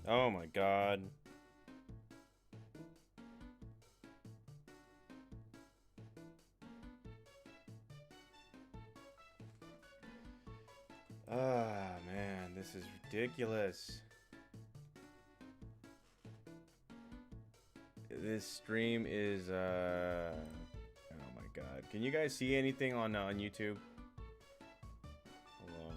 Oh my god. Ah, man, this is ridiculous. This stream is, oh my god. Can you guys see anything on YouTube? Hold on.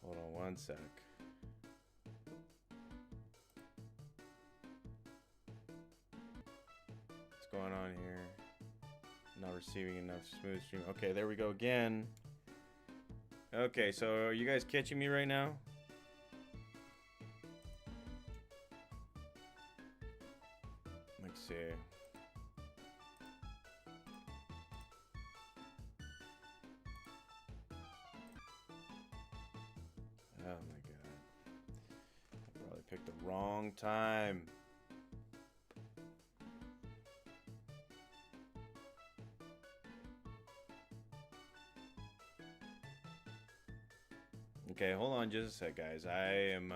Hold on one sec. What's going on here? Not receiving enough smooth stream. Okay, there we go again. Okay, so are you guys catching me right now? Let's see. Oh my god. I probably picked the wrong time. Okay, hold on just a sec, guys. I am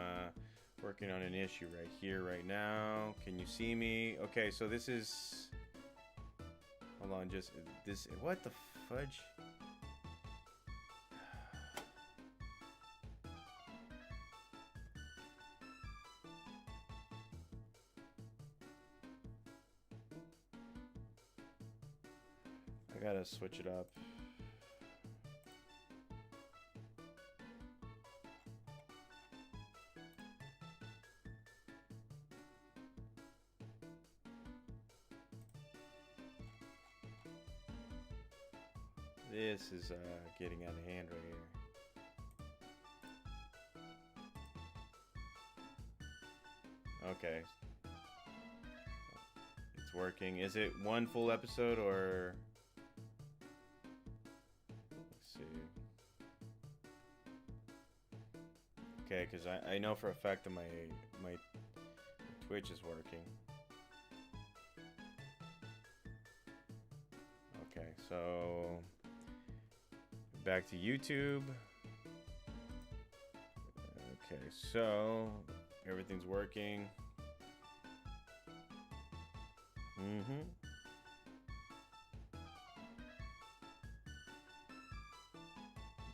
working on an issue right here, right now. Can you see me? Okay, so this is... Hold on, just... This... What the fudge? I gotta switch it up. This is getting out of hand right here. Okay. It's working. Is it one full episode or... Let's see. Okay, because I know for a fact that my Twitch is working. Okay, so... Back to YouTube. Okay, so everything's working. Mm-hmm.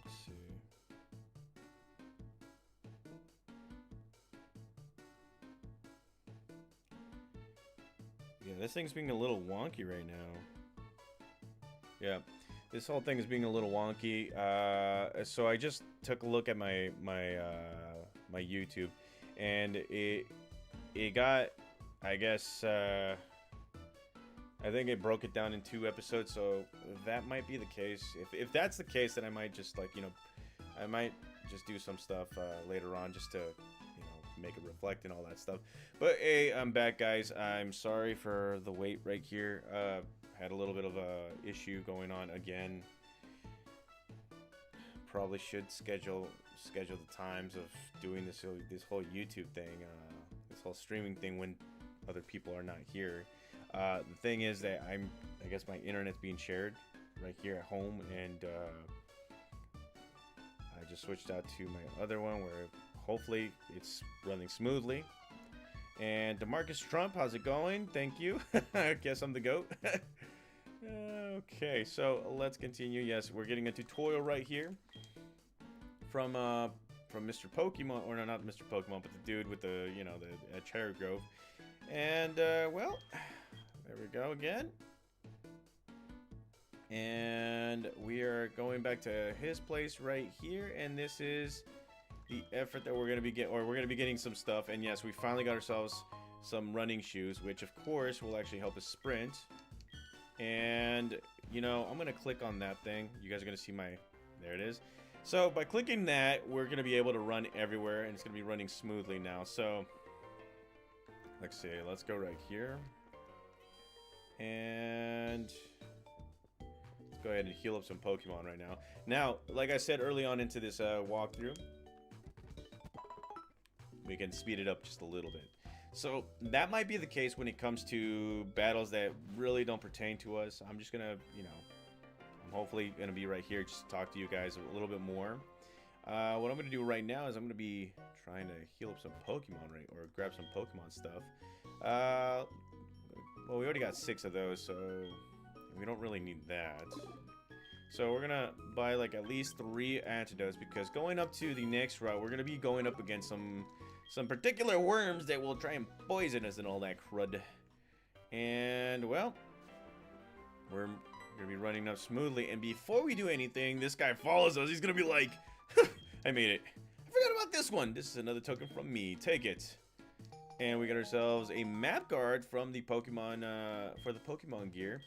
Let's see. Yeah, this thing's being a little wonky right now. Yeah. This whole thing is being a little wonky. So I just took a look at my YouTube, and it got, I guess, I think it broke it down in 2 episodes. So that might be the case. If that's the case, then I might just, like, I might just do some stuff later on just to, make it reflect and all that stuff. But hey, I'm back, guys. I'm sorry for the wait right here. Had a little bit of a issue going on again. Probably should schedule the times of doing this whole YouTube thing, this whole streaming thing when other people are not here. The thing is that I guess my internet's being shared right here at home, and I just switched out to my other one where hopefully it's running smoothly. And DeMarcus Trump, how's it going? Thank you. I guess I'm the GOAT. Okay, so let's continue. Yes, we're getting a tutorial right here from Mr. Pokemon, or no, not Mr. Pokemon, but the dude with the, the Cherry Grove. And well, there we go again. And we are going back to his place right here, and this is the effort that we're gonna be getting some stuff. And yes, we finally got ourselves some running shoes, which of course will actually help us sprint. And I'm gonna click on that thing. You guys are gonna see there it is. So by clicking that, we're gonna be able to run everywhere, and it's gonna be running smoothly now. So let's see, let's go right here, and let's go ahead and heal up some Pokemon right now. Now, like I said early on into this walkthrough, we can speed it up just a little bit. So that might be the case when it comes to battles that really don't pertain to us. I'm just gonna, hopefully going to be right here just to talk to you guys a little bit more. What I'm going to do right now is I'm going to be trying to heal up some Pokemon, right? Or grab some Pokemon stuff. Well, we already got 6 of those, so we don't really need that. So we're gonna buy like at least 3 antidotes, because going up to the next route, we're gonna be going up against some particular worms that will try and poison us and all that crud. And well, we're gonna be running up smoothly. And before we do anything, this guy follows us. He's gonna be like, I made it. I forgot about this one. This is another token from me. Take it. And we got ourselves a map guard from the Pokemon, for the Pokemon gear.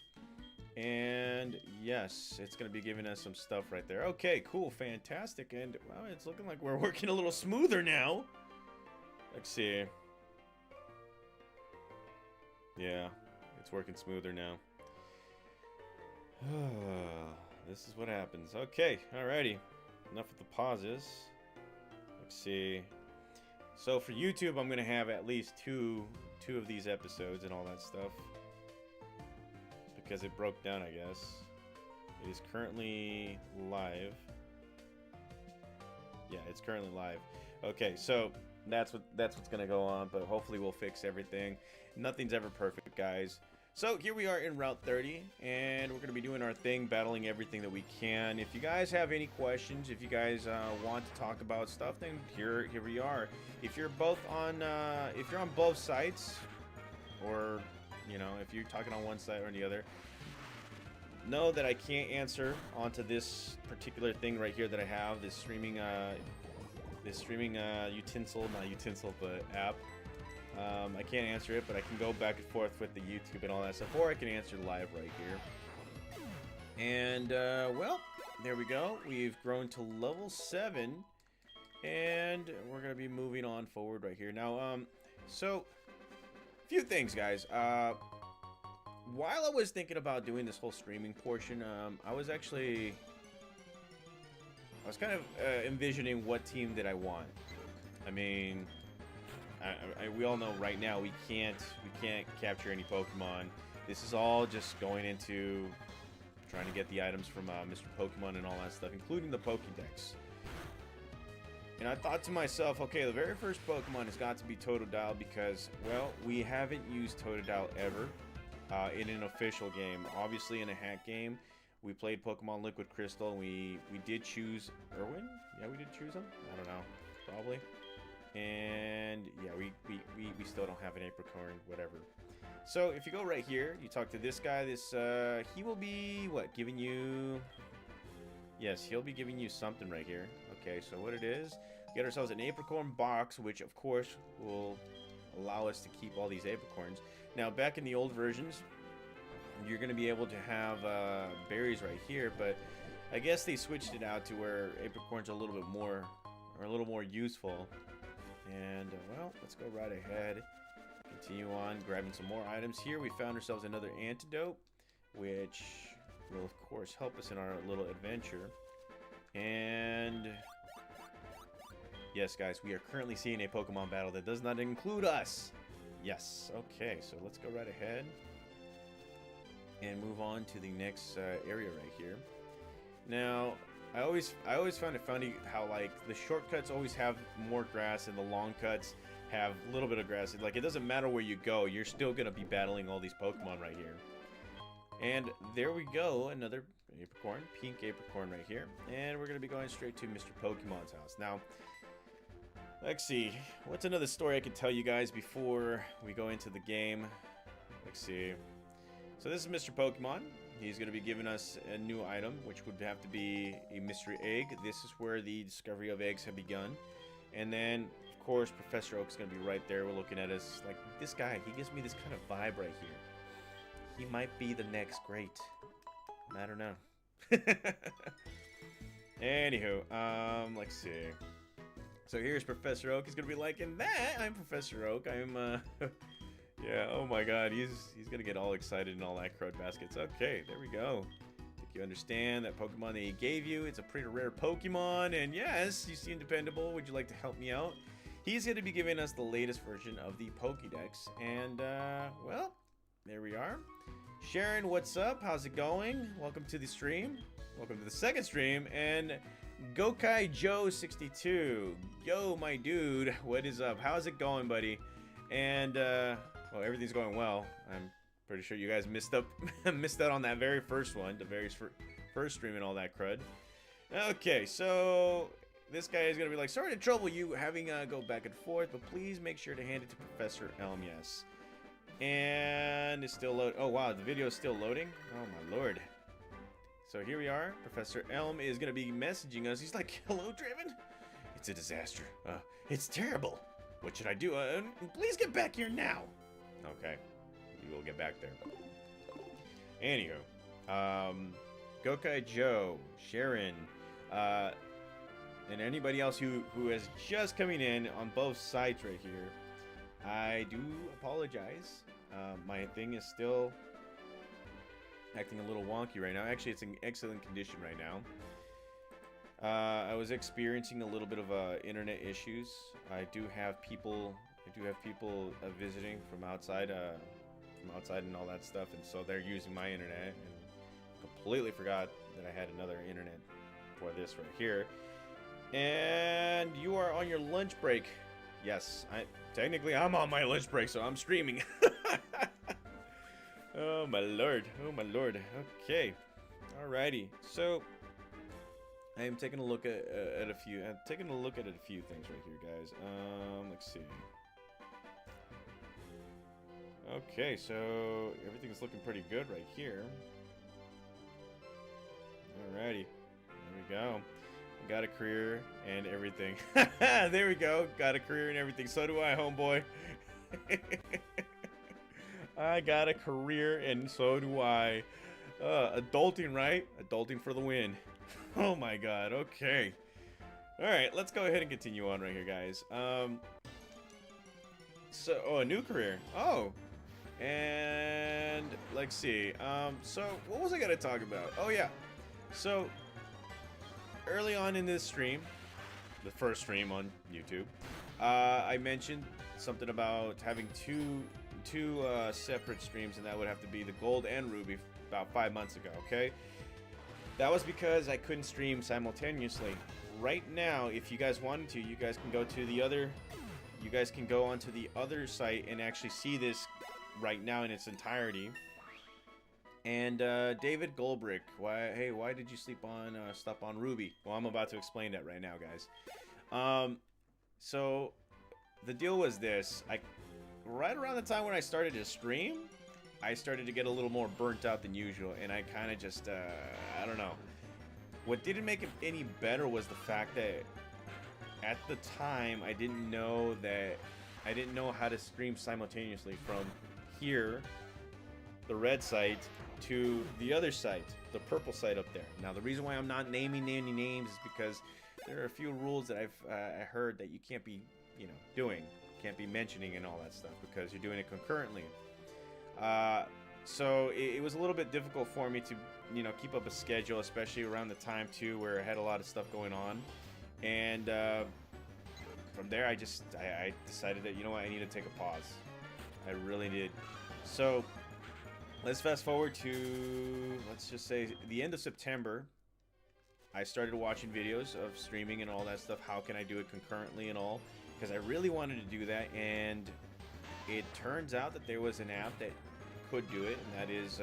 And yes, it's going to be giving us some stuff right there. Okay, cool, fantastic. And well, it's looking like we're working a little smoother now. Let's see. Yeah, it's working smoother now. This is what happens. Okay, alrighty. Enough with the pauses. Let's see. So for YouTube, I'm going to have at least two of these episodes and all that stuff. Because it broke down, I guess. It is currently live. Yeah, it's currently live. Okay, so that's what's gonna go on, but hopefully we'll fix everything. Nothing's ever perfect, guys. So here we are in Route 30, and we're gonna be doing our thing, battling everything that we can. If you guys have any questions, if you guys want to talk about stuff, then here we are. If you're both on, if you're on both sites, or you know, if you're talking on one side or the other, know that I can't answer onto this particular thing right here that I have, this streaming utensil, not utensil, but app. I can't answer it, but I can go back and forth with the YouTube and all that stuff, or I can answer live right here. And, well, there we go. We've grown to level 7, and we're going to be moving on forward right here. Now, so few things, guys. While I was thinking about doing this whole streaming portion, I was kind of envisioning what team did I want. I mean, we all know right now we can't capture any Pokemon. This is all just going into trying to get the items from Mr. Pokemon and all that stuff, including the Pokédex. And I thought to myself, okay, the very first Pokemon has got to be Totodile, because, well, we haven't used Totodile ever in an official game. Obviously, in a hack game, we played Pokemon Liquid Crystal, and we did choose Irwin? Yeah, we did choose him? I don't know. Probably. And, yeah, we still don't have an Apricorn, whatever. So, if you go right here, you talk to this guy, he will be, what, giving you... Yes, he'll be giving you something right here. Okay, so what it is, get ourselves an Apricorn box, which of course will allow us to keep all these Apricorns. Now, back in the old versions, you're going to be able to have berries right here, but I guess they switched it out to where Apricorns are a little bit more, useful. And, well, let's go right ahead. Continue on, grabbing some more items. Here we found ourselves another antidote, which will of course help us in our little adventure. And yes, guys, we are currently seeing a Pokemon battle that does not include us. Yes, okay, so let's go right ahead and move on to the next area right here. Now, I always found it funny how, like, the shortcuts always have more grass and the long cuts have a little bit of grass. Like, it doesn't matter where you go, you're still gonna be battling all these Pokemon right here. And there we go, another Apricorn, pink Apricorn right here. And we're going to be going straight to Mr. Pokemon's house. Now, let's see. What's another story I can tell you guys before we go into the game? Let's see. So this is Mr. Pokemon. He's going to be giving us a new item, which would have to be a mystery egg. This is where the discovery of eggs have begun. And then, of course, Professor Oak's going to be right there. We're looking at us like, this guy, he gives me this kind of vibe right here. He might be the next great. I don't know. Anywho, let's see. So here's Professor Oak. He's gonna be liking that. I'm Professor Oak. I'm yeah, oh my god, he's gonna get all excited and all that crowd baskets. Okay, there we go. I think you understand that Pokemon that he gave you. It's a pretty rare Pokemon, and yes, you seem dependable. Would you like to help me out? He's gonna be giving us the latest version of the Pokédex, and well, there we are. Sharon, what's up? How's it going? Welcome to the stream. Welcome to the second stream. And Gokai Joe 62. Yo, my dude, what is up? How's it going, buddy? And well, everything's going well. I'm pretty sure you guys missed out on that very first one, the very first stream and all that crud. Okay, so this guy is gonna be like, sorry to trouble you having go back and forth, but please make sure to hand it to Professor Elm. Yes. And it's still loading. Oh wow, the video is still loading. Oh my lord. So here we are. Professor Elm is gonna be messaging us. He's like, hello, Draven. It's a disaster. It's terrible. What should I do? Please get back here now. Okay, we will get back there. Anywho, Gokai Joe, Sharon, and anybody else who is just coming in on both sides right here, I do apologize. My thing is still acting a little wonky right now. Actually, it's in excellent condition right now. I was experiencing a little bit of internet issues. I do have people visiting from outside and all that stuff, and so they're using my internet, and completely forgot that I had another internet for this right here. And you are on your lunch break. Yes, technically I'm on my lunch break, so I'm streaming. Oh my lord, oh my lord. Okay, alrighty. So I am taking a look at a few. I'm taking a look at a few things right here, guys. Let's see. Okay, so everything's looking pretty good right here. Alrighty, there we go. Got a career and everything. There we go. Got a career and everything. So do I, homeboy. I got a career and so do I. Adulting, right? Adulting for the win. Oh my god. Okay. Alright, let's go ahead and continue on right here, guys. So, a new career. Oh. And let's see. So what was I gonna talk about? Oh yeah. So early on in this stream, the first stream on YouTube, I mentioned something about having two separate streams, and that would have to be the Gold and Ruby about 5 months ago, okay? That was because I couldn't stream simultaneously. Right now, if you guys wanted to, you guys can go to the other, you guys can go onto the other site and actually see this right now in its entirety. And David Goldbrick, why did you stop on Ruby? Well, I'm about to explain that right now, guys. So the deal was this: right around the time when I started to stream, I started to get a little more burnt out than usual, and I kind of just I don't know. What didn't make it any better was the fact that at the time I didn't know how to stream simultaneously from here, the red site, to the other site, the purple site up there. Now, the reason why I'm not naming any names is because there are a few rules that I heard that you can't be, doing, can't be mentioning and all that stuff because you're doing it concurrently. So it was a little bit difficult for me to, keep up a schedule, especially around the time too where I had a lot of stuff going on. And from there, I decided that, I need to take a pause. I really did. So let's fast forward to, let's just say, the end of September. I started watching videos of streaming and all that stuff. How can I do it concurrently and all? Because I really wanted to do that, and it turns out that there was an app that could do it, and that is,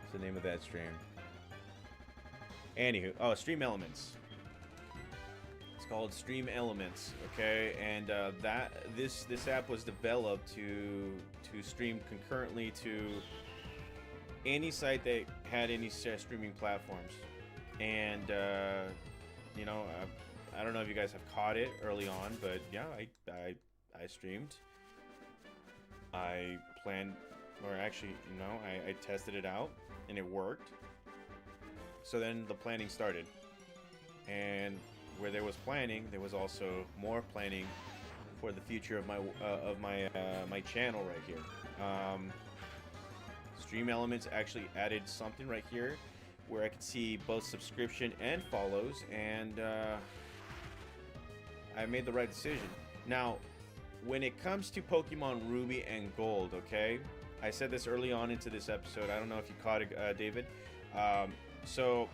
what's the name of that stream? Anywho, Stream Elements. It's called Stream Elements, okay? And this app was developed to stream concurrently to any site that had any streaming platforms. And I don't know if you guys have caught it early on, but yeah, I streamed. I planned, or actually, I tested it out and it worked. So then the planning started, and where there was planning, there was also more planning for the future of my channel right here. Stream Elements actually added something right here where I could see both subscription and follows, and I made the right decision. Now, when it comes to Pokemon Ruby and Gold, okay, I said this early on into this episode. I don't know if you caught it, David. So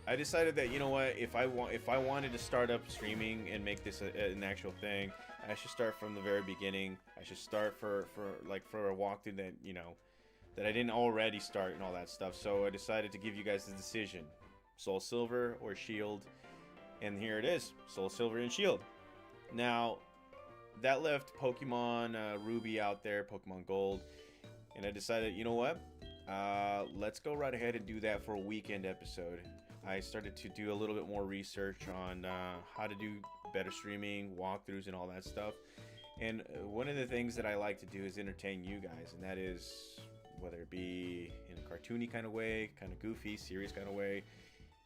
I decided that, you know what, if I wanted to start up streaming and make this an actual thing, I should start from the very beginning. I should start for a walkthrough that, you know, that I didn't already start and all that stuff. So I decided to give you guys the decision: SoulSilver or Shield. And here it is, SoulSilver and Shield. Now, that left Pokemon Ruby out there, Pokemon Gold, and I decided, you know what, let's go right ahead and do that for a weekend episode. I started to do a little bit more research on how to do better streaming, walkthroughs, and all that stuff. And one of the things that I like to do is entertain you guys, and that is whether it be in a cartoony kind of way, kind of goofy, serious kind of way.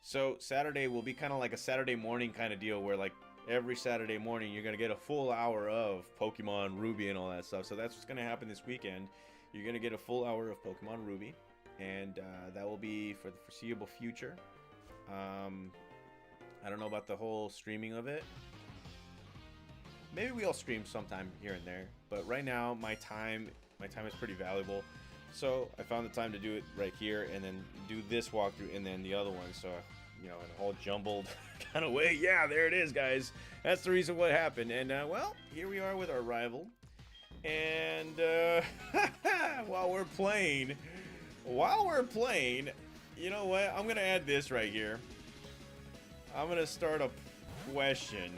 So Saturday will be kind of like a Saturday morning kind of deal, where like every Saturday morning you're going to get a full hour of Pokemon Ruby and all that stuff. So that's what's going to happen this weekend. You're going to get a full hour of Pokemon Ruby, and that will be for the foreseeable future. I don't know about the whole streaming of it. Maybe we'll stream sometime here and there, but right now my time is pretty valuable. So I found the time to do it right here, and then do this walkthrough, and then the other one. So, you know, in a whole jumbled kind of way. Yeah, there it is, guys. That's the reason what happened. And well, here we are with our rival. And while we're playing, you know what? I'm gonna add this right here. I'm gonna start a question.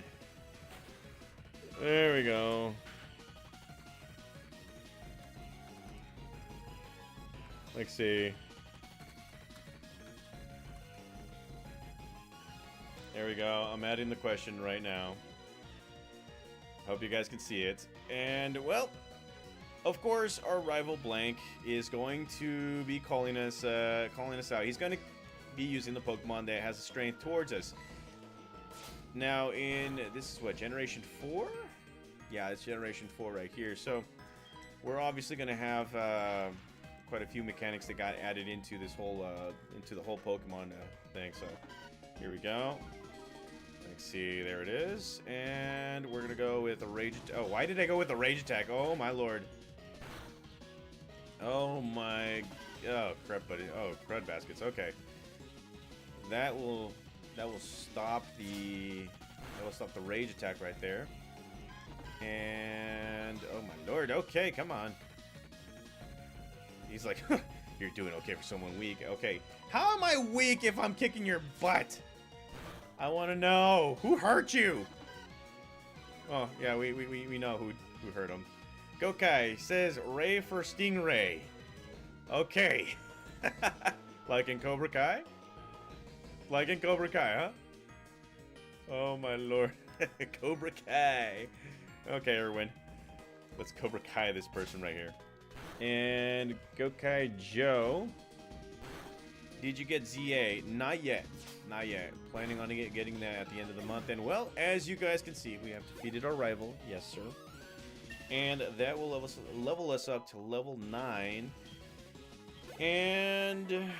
There we go. Let's see. There we go. I'm adding the question right now. Hope you guys can see it. And, well, of course, our rival Blank is going to be calling us out. He's going to be using the Pokemon that has a strength towards us. Now, this is what, Generation 4? Yeah, it's Generation 4 right here. So, we're obviously going to have quite a few mechanics that got added into this whole into the whole Pokemon thing. So here we go. Let's see, there it is, and we're gonna go with a rage. Oh, why did I go with the rage attack? Oh my lord. Oh my. Oh crap, buddy. Oh crud baskets. Okay. That will stop the rage attack right there. And oh my lord. Okay, come on. He's like, you're doing okay for someone weak. Okay, how am I weak if I'm kicking your butt? I want to know. Who hurt you? Oh, yeah, we know who hurt him. Gokai says Ray for Stingray. Okay. Like in Cobra Kai? Like in Cobra Kai, huh? Oh, my lord. Cobra Kai. Okay, Erwin. Let's Cobra Kai this person right here. And Gokai Joe, did you get ZA? Not yet. Not yet. Planning on getting that at the end of the month. And well, as you guys can see, we have defeated our rival. Yes, sir. And that will level us up to level 9. And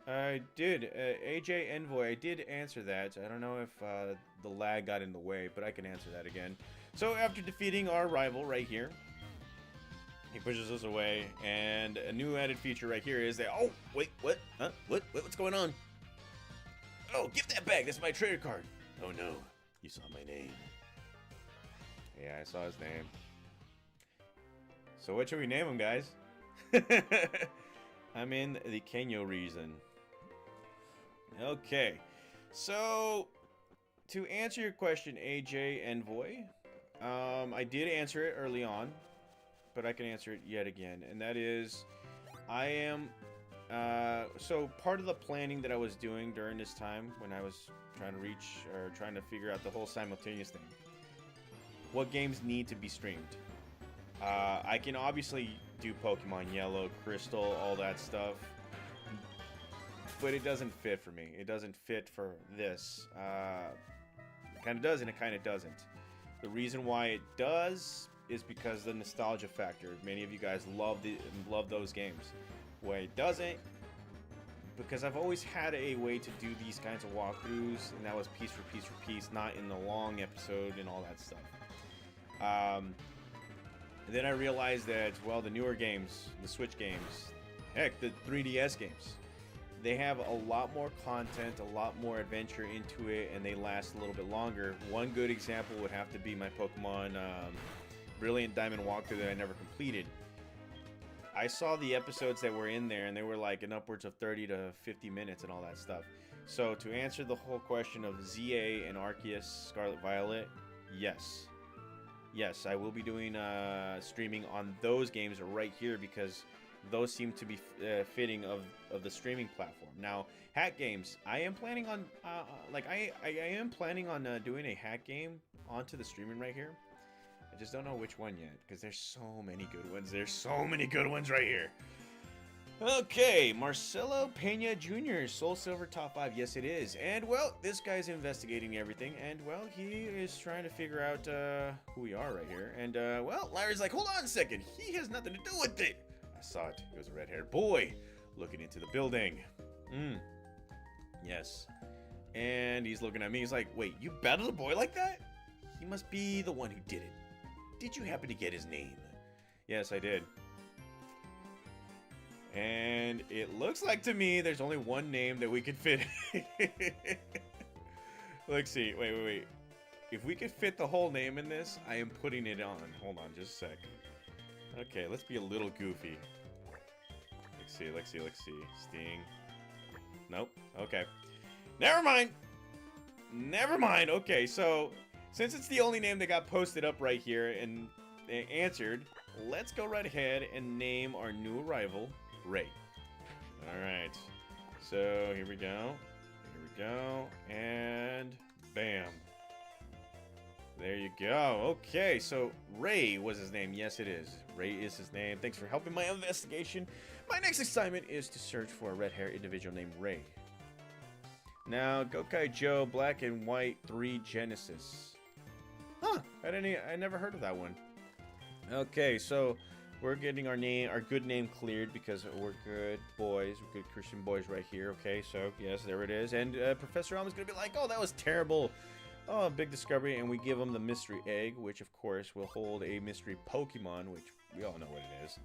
I did. AJ Envoy, I did answer that. I don't know if the lag got in the way, but I can answer that again. So after defeating our rival right here, he pushes us away, and a new added feature right here is that, oh, wait, what? Huh? What's going on? Oh, give that back, that's my trader card. Oh no, you saw my name. Yeah, I saw his name. So what should we name him, guys? I'm in the Kenyo reason. Okay, so to answer your question, AJ Envoy, I did answer it early on, but I can answer it yet again, and that is, I am, so part of the planning that I was doing during this time when I was trying to figure out the whole simultaneous thing, what games need to be streamed. I can obviously do Pokemon Yellow, Crystal, all that stuff, but it doesn't fit for me. It doesn't fit for this. It kind of does and it kind of doesn't. The reason why it does is because the nostalgia factor. Many of you guys love those games. Why it doesn't, because I've always had a way to do these kinds of walkthroughs, and that was piece for piece for piece, not in the long episode and all that stuff. And then I realized that, well, the newer games, the Switch games, heck, the 3DS games, they have a lot more content, a lot more adventure into it, and they last a little bit longer. One good example would have to be my Pokemon Brilliant Diamond walkthrough that I never completed. I saw the episodes that were in there, and they were like in upwards of 30 to 50 minutes and all that stuff. So to answer the whole question of ZA and Arceus Scarlet Violet, yes. Yes, I will be doing streaming on those games right here because those seem to be fitting of the streaming platform. Now, hack games, I am planning on doing a hack game onto the streaming right here. I just don't know which one yet because there's so many good ones. There's so many good ones right here. Okay, Marcelo Pena Jr., SoulSilver top 5. Yes, it is. And, well, this guy's investigating everything. And, well, he is trying to figure out who we are right here. And, well, Larry's like, hold on a second. He has nothing to do with it. I saw it. It was a red-haired boy looking into the building. Yes. And he's looking at me. He's like, wait, you battled a boy like that? He must be the one who did it. Did you happen to get his name? Yes, I did. And it looks like to me there's only one name that we could fit. Let's see. Wait. If we could fit the whole name in this, I am putting it on. Hold on just a sec. Okay, let's be a little goofy. Let's see. Sting. Nope. Okay. Never mind. Okay, so since it's the only name that got posted up right here and answered, let's go right ahead and name our new arrival Ray. Alright. So here we go. And bam. There you go. Okay, so Ray was his name. Yes, it is. Ray is his name. Thanks for helping my investigation. My next assignment is to search for a red-haired individual named Ray. Now, Gokai Joe, Black and White 3 Genesis. Huh, I never heard of that one. Okay, so we're getting our good name cleared because we're good boys, we're good Christian boys right here. Okay, so yes, there it is. And Professor Elm is gonna be like, oh, that was terrible. Oh, big discovery, and we give him the mystery egg, which of course will hold a mystery Pokemon, which we all know what it is.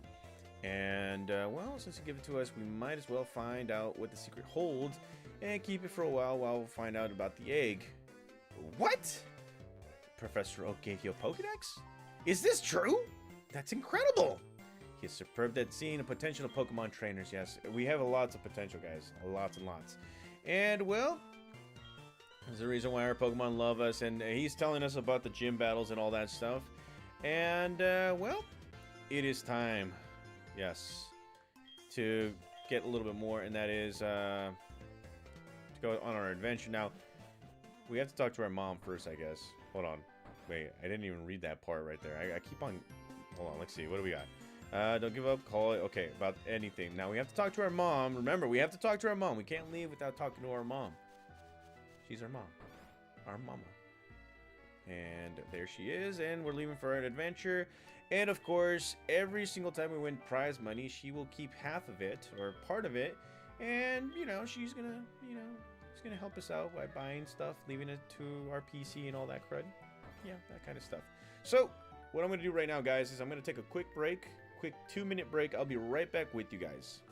And well, since you give it to us, we might as well find out what the secret holds and keep it for a while we find out about the egg. What? Professor Oak gave you a Pokedex? Is this true? That's incredible! He's superb at seeing the potential of Pokemon trainers. Yes, we have lots of potential, guys. Lots and lots. And, well, there's a reason why our Pokemon love us. And he's telling us about the gym battles and all that stuff. And, well, it is time, yes, to get a little bit more. And that is to go on our adventure. Now, we have to talk to our mom first, I guess. Hold on. Wait, I didn't even read that part right there. I keep on... Hold on, let's see. What do we got? Don't give up. Call it. Okay, about anything. Now, we have to talk to our mom. Remember, we have to talk to our mom. We can't leave without talking to our mom. She's our mom. Our mama. And there she is. And we're leaving for an adventure. And, of course, every single time we win prize money, she will keep half of it, or part of it. And, you know, she's going to, she's going to help us out by buying stuff, leaving it to our PC and all that crud. Yeah, that kind of stuff. So, what I'm going to do right now, guys, is I'm going to take a quick break, quick 2-minute break. I'll be right back with you guys.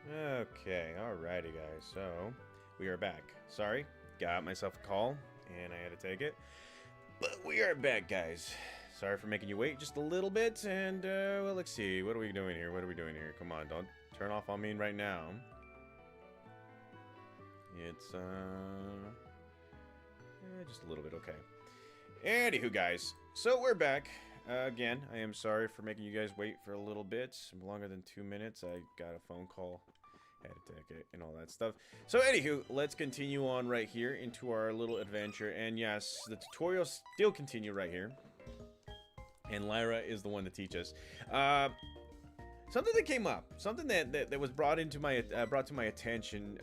Okay, alrighty guys, so we are back. Sorry, got myself a call and I had to take it. But we are back, guys. Sorry for making you wait just a little bit, and well, let's see, what are we doing here? What are we doing here? Come on, don't turn off on me right now. It's just a little bit, okay. Anywho, guys, so we're back. Again, I am sorry for making you guys wait for a little bit, longer than 2 minutes. I got a phone call, had to take it, and all that stuff. So, anywho, let's continue on right here into our little adventure. And yes, the tutorials still continue right here. And Lyra is the one to teach us. Something that came up, something that was brought to my attention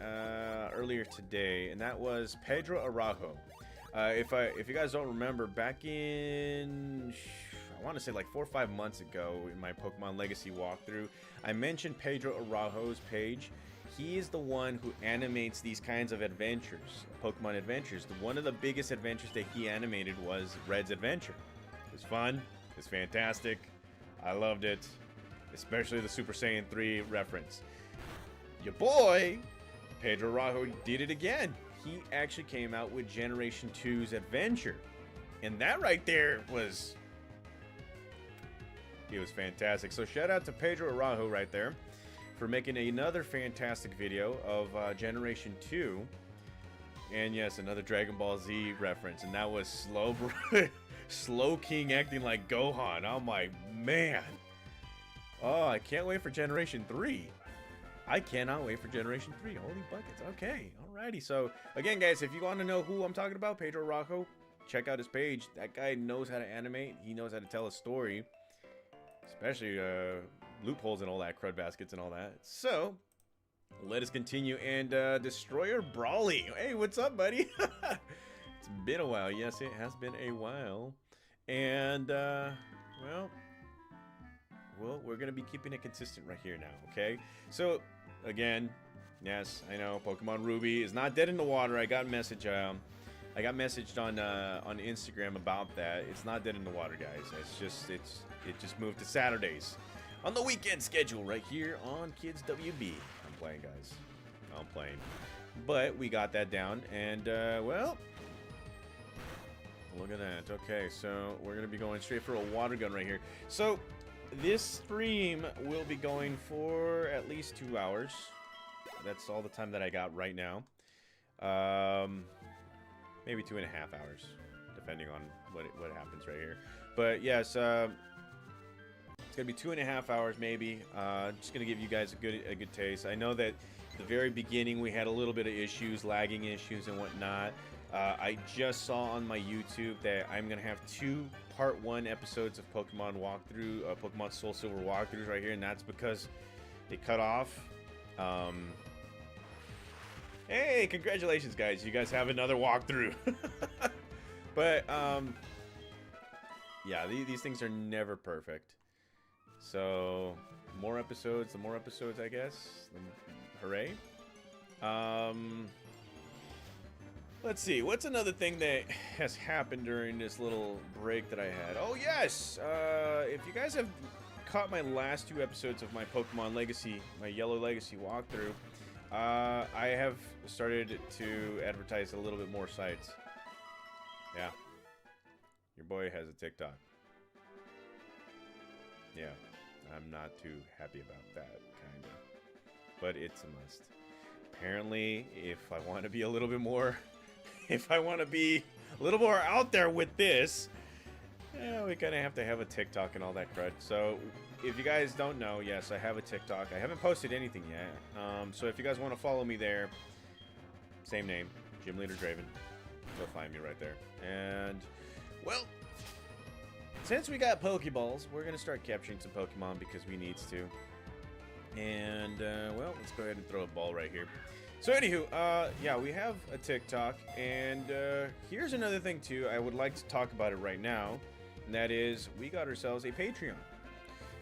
earlier today, and that was Pedro Araujo. If you guys don't remember, back in, I want to say like 4 or 5 months ago in my Pokemon Legacy walkthrough, I mentioned Pedro Araujo's page. He is the one who animates these kinds of adventures, Pokemon adventures. One of the biggest adventures that he animated was Red's Adventure. It was fun. It's fantastic. I loved it, especially the Super Saiyan 3 reference. Your boy, Pedro Araujo, did it again. He actually came out with Generation 2's Adventure. And that right there was... It was fantastic. So shout out to Pedro Araujo right there for making another fantastic video of Generation 2. And yes, another Dragon Ball Z reference. And that was Slow King acting like Gohan. I'm like, man. Oh, I can't wait for Generation 3. I cannot wait for Generation 3. Holy buckets. Okay, alrighty. So, again, guys, if you want to know who I'm talking about, Pedro Araujo, check out his page. That guy knows how to animate. He knows how to tell a story. Especially loopholes and all that, crud baskets and all that. So, let us continue. And Destroyer Brawly. Hey, what's up, buddy? It's been a while. Yes, it has been a while. And, well, we're going to be keeping it consistent right here now, okay? So, again, yes, I know Pokemon Ruby is not dead in the water. I got messaged on Instagram about that. It's not dead in the water, guys. It just moved to Saturdays on the weekend schedule right here on Kids WB. I'm playing, guys. I'm playing. But we got that down, and well, look at that. Okay, so we're gonna be going straight for a water gun right here. So this stream will be going for at least 2 hours. That's all the time that I got right now. Maybe 2.5 hours, depending on what happens right here. But yes, it's gonna be 2.5 hours maybe. Just gonna give you guys a good taste. I know that at the very beginning we had a little bit of issues, lagging issues and whatnot. I just saw on my YouTube that I'm gonna have 2 Part 1 episodes of Pokemon walkthrough, Pokemon SoulSilver walkthroughs right here, and that's because they cut off. Hey, congratulations, guys! You guys have another walkthrough. But yeah, these things are never perfect. So the more episodes, I guess. Hooray! Let's see, what's another thing that has happened during this little break that I had? Oh, yes! If you guys have caught my last 2 episodes of my Pokemon Legacy, my Yellow Legacy walkthrough, I have started to advertise a little bit more sites. Yeah. Your boy has a TikTok. Yeah. I'm not too happy about that, kind of. But it's a must. Apparently, if I want to be a little bit more... If I want to be a little more out there with this, yeah, we kind of have to have a TikTok and all that crud. So, if you guys don't know, yes, I have a TikTok. I haven't posted anything yet. So if you guys want to follow me there, same name, Gym Leader Draven. You'll find me right there. And, well, since we got Pokeballs, we're going to start capturing some Pokemon because we needs to. And, well, let's go ahead and throw a ball right here. So anywho, yeah, we have a TikTok, and here's another thing too. I would like to talk about it right now, and that is we got ourselves a Patreon.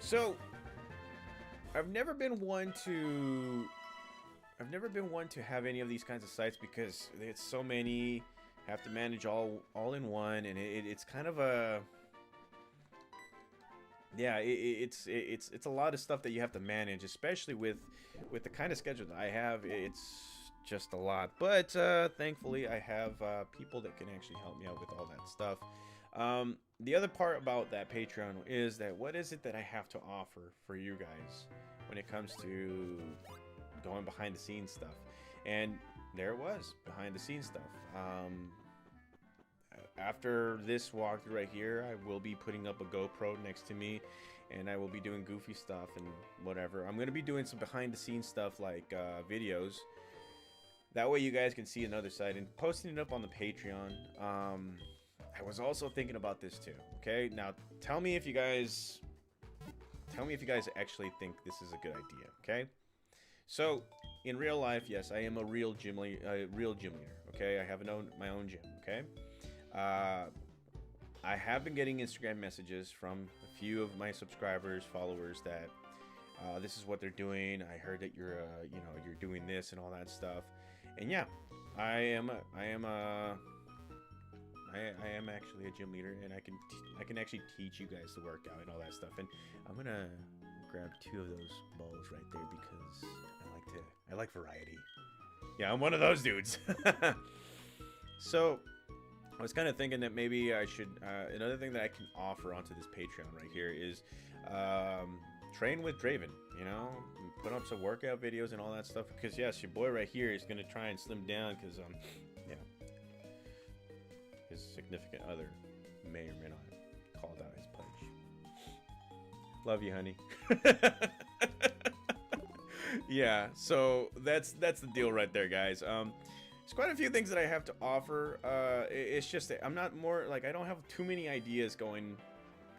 So I've never been one to have any of these kinds of sites because it's so many, have to manage all in one, and it's kind of a yeah, it's a lot of stuff that you have to manage, especially with the kind of schedule that I have. It's just a lot. But thankfully, I have people that can actually help me out with all that stuff. The other part about that Patreon is that what is it that I have to offer for you guys when it comes to going behind the scenes stuff? And there it was, behind the scenes stuff. After this walkthrough right here, I will be putting up a GoPro next to me, and I will be doing goofy stuff and whatever. I'm going to be doing some behind the scenes stuff like videos. That way you guys can see another side and posting it up on the Patreon. I was also thinking about this too. Okay, now tell me if you guys actually think this is a good idea. Okay, so in real life, yes, I am a real gym leader. Okay, I have my own gym. Okay, I have been getting Instagram messages from a few of my subscribers, followers that this is what they're doing. I heard that you're you're doing this and all that stuff. And yeah, I am actually a gym leader, and I can actually teach you guys to work out and all that stuff. And I'm gonna grab 2 of those balls right there because I like variety. Yeah, I'm one of those dudes. So I was kind of thinking that maybe I should. Another thing that I can offer onto this Patreon right here is train with Draven. You know, put up some workout videos and all that stuff. Because yes, your boy right here is gonna try and slim down because yeah. His significant other may or may not called out his pledge. Love you, honey. Yeah, so that's the deal right there, guys. There's quite a few things that I have to offer. It's just that I'm not more like I don't have too many ideas going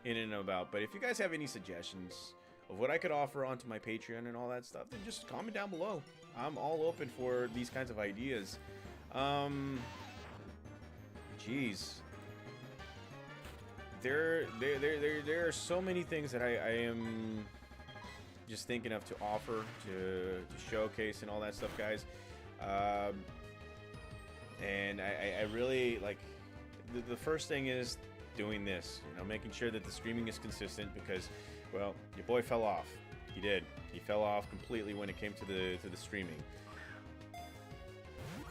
in and about. But if you guys have any suggestions of what I could offer onto my Patreon and all that stuff, then just comment down below. I'm all open for these kinds of ideas. Jeez. There are so many things that I am just thinking of to offer, to showcase and all that stuff, guys. And I really like the first thing is doing this, you know, making sure that the streaming is consistent because, well, your boy fell off. He did. He fell off completely when it came to the streaming.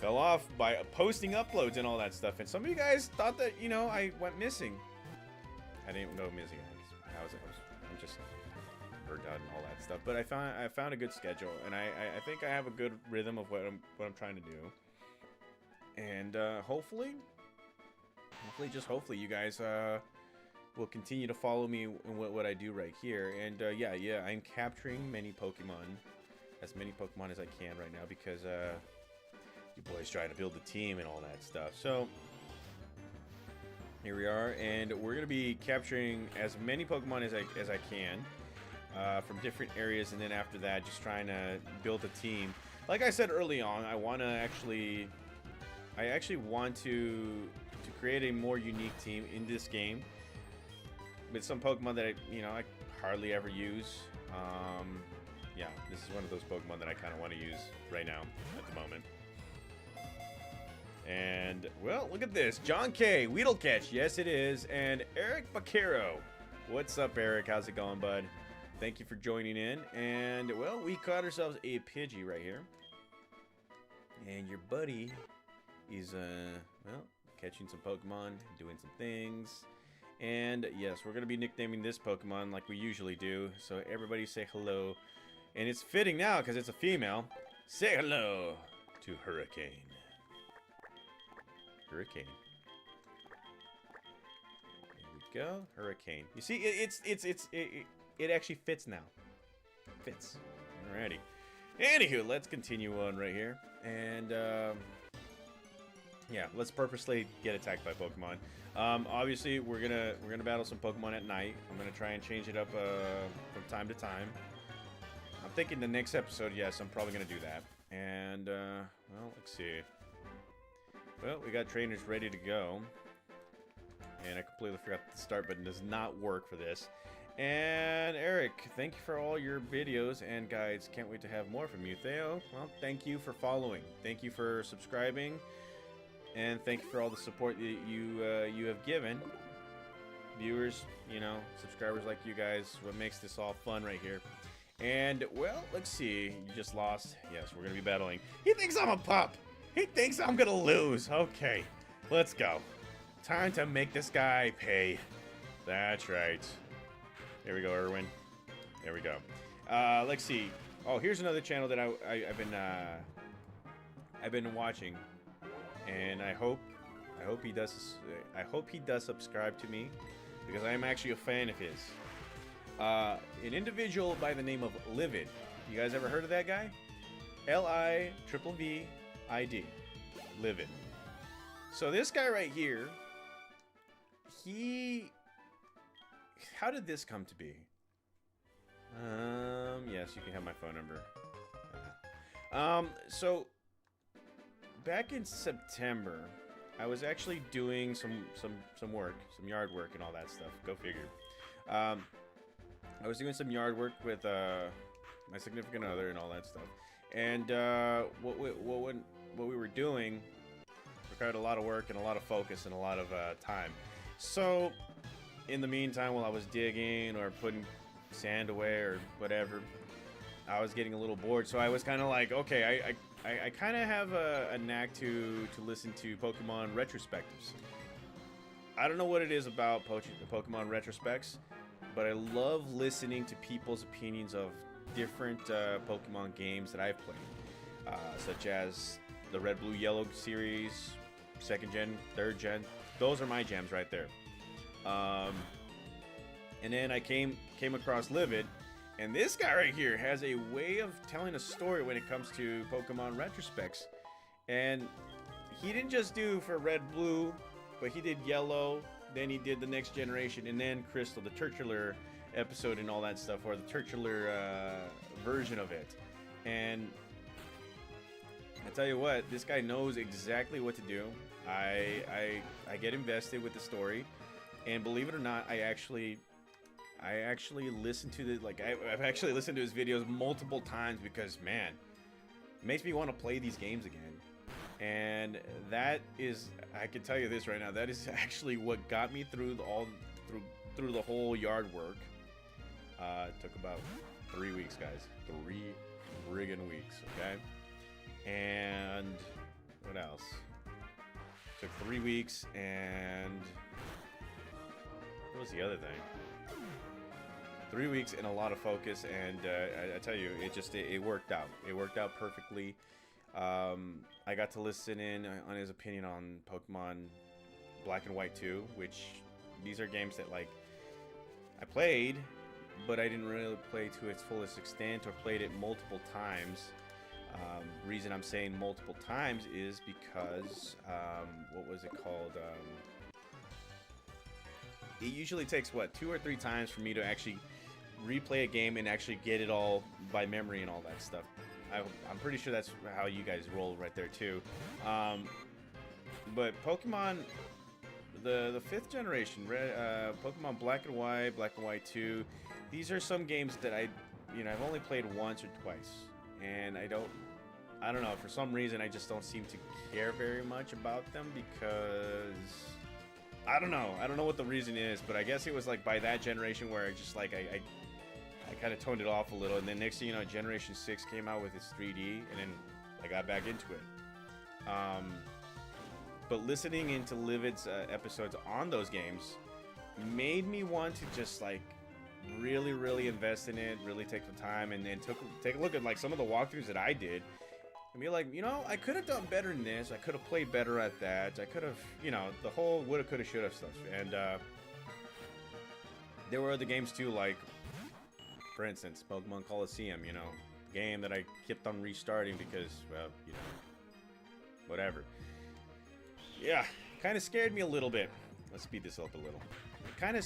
Fell off by posting uploads and all that stuff, and some of you guys thought that, you know, I went missing. I didn't go missing. I'm just burnt out and all that stuff. But I found a good schedule, and I think I have a good rhythm of what I'm trying to do. And hopefully, you guys will continue to follow me in what I do right here. And yeah, I'm capturing as many Pokemon as I can right now because you boys trying to build the team and all that stuff. So here we are, and we're gonna be capturing as many Pokemon as I can from different areas, and then after that, just trying to build a team. Like I said early on, I actually want to create a more unique team in this game with some Pokemon that I hardly ever use. Yeah, this is one of those Pokemon that I kind of want to use right now at the moment. And, well, look at this. John K. Weedlecatch. Yes, it is. And Eric Baquero. What's up, Eric? How's it going, bud? Thank you for joining in. And, well, we caught ourselves a Pidgey right here. And your buddy is, well, catching some Pokemon, doing some things. And, yes, we're going to be nicknaming this Pokemon like we usually do. So everybody say hello. And it's fitting now because it's a female. Say hello to Hurricane. Hurricane. There we go. Hurricane. You see, it actually fits now. Fits. Alrighty. Anywho, let's continue on right here. And yeah, let's purposely get attacked by Pokemon. Obviously, we're gonna battle some Pokemon at night. I'm gonna try and change it up from time to time. I'm thinking the next episode, yes, I'm probably gonna do that. And well, let's see. Well, we got trainers ready to go. And I completely forgot the start button does not work for this. And Eric, thank you for all your videos and guides. Can't wait to have more from you. Theo, well, thank you for following. Thank you for subscribing. And thank you for all the support that you have given. viewers, you know, subscribers like you guys, what makes this all fun right here. And, well, let's see. You just lost. Yes, we're going to be battling. He thinks I'm a pup. He thinks I'm going to lose. Okay, let's go. Time to make this guy pay. That's right. Here we go, Erwin. There we go. Let's see. Oh, here's another channel that I've been watching, and I hope he does. I hope he does subscribe to me, because I am actually a fan of his. An individual by the name of Livid. You guys ever heard of that guy? Livid. Livid. So this guy right here, how did this come to be? Yes, you can have my phone number. So back in September, I was actually doing some work, some yard work and all that stuff. Go figure. I was doing some yard work with my significant other and all that stuff. And what we were doing required a lot of work and a lot of focus and a lot of time. So in the meantime, while I was digging or putting sand away or whatever, I was getting a little bored. So I was kind of like, okay, I kind of have a knack to listen to Pokemon retrospectives. I don't know what it is about Pokemon retrospects, but I love listening to people's opinions of different Pokemon games that I've played, such as the Red, Blue, Yellow series, 2nd gen, 3rd gen. Those are my jams right there. And then I came across Livid, and this guy right here has a way of telling a story when it comes to Pokemon retrospects. And he didn't just do for Red, Blue, but he did Yellow, then he did the next generation, and then Crystal, the titular episode and all that stuff, or the titular version of it. And I tell you what, this guy knows exactly what to do. I get invested with the story, and believe it or not, I actually listen to the I've actually listened to his videos multiple times, because man, it makes me want to play these games again. And that is, I can tell you this right now, that is actually what got me through the whole yard work. It took about 3 weeks, guys. 3 friggin' weeks, okay? And what else? Took 3 weeks, and what was the other thing? 3 weeks and a lot of focus, and I tell you, it worked out. It worked out perfectly. I got to listen in on his opinion on Pokemon Black and White 2, which these are games that I played, but I didn't really play to its fullest extent or played it multiple times. Reason I'm saying multiple times is because what was it called? It usually takes 2 or 3 times for me to actually replay a game and actually get it all by memory and all that stuff. I'm pretty sure that's how you guys roll right there too. But Pokemon, the 5th generation, Pokemon Black and White 2, these are some games that I've only played once or twice, and I don't know, for some reason I just don't seem to care very much about them, because I don't know what the reason is, but I guess it was by that generation where I just I kind of toned it off a little, and then next thing you know, Generation 6 came out with its 3D, and then I got back into it. But listening into Livid's episodes on those games made me want to just really invest in it, really take the time, and then take a look at some of the walkthroughs that I did, and be like, I could have done better than this, I could have played better at that, I could have, the whole woulda, coulda, shoulda stuff. And there were other games too, for instance, Pokemon Coliseum, game that I kept on restarting because, well, whatever. Yeah, kind of scared me a little bit. Let's speed this up a little. It kind of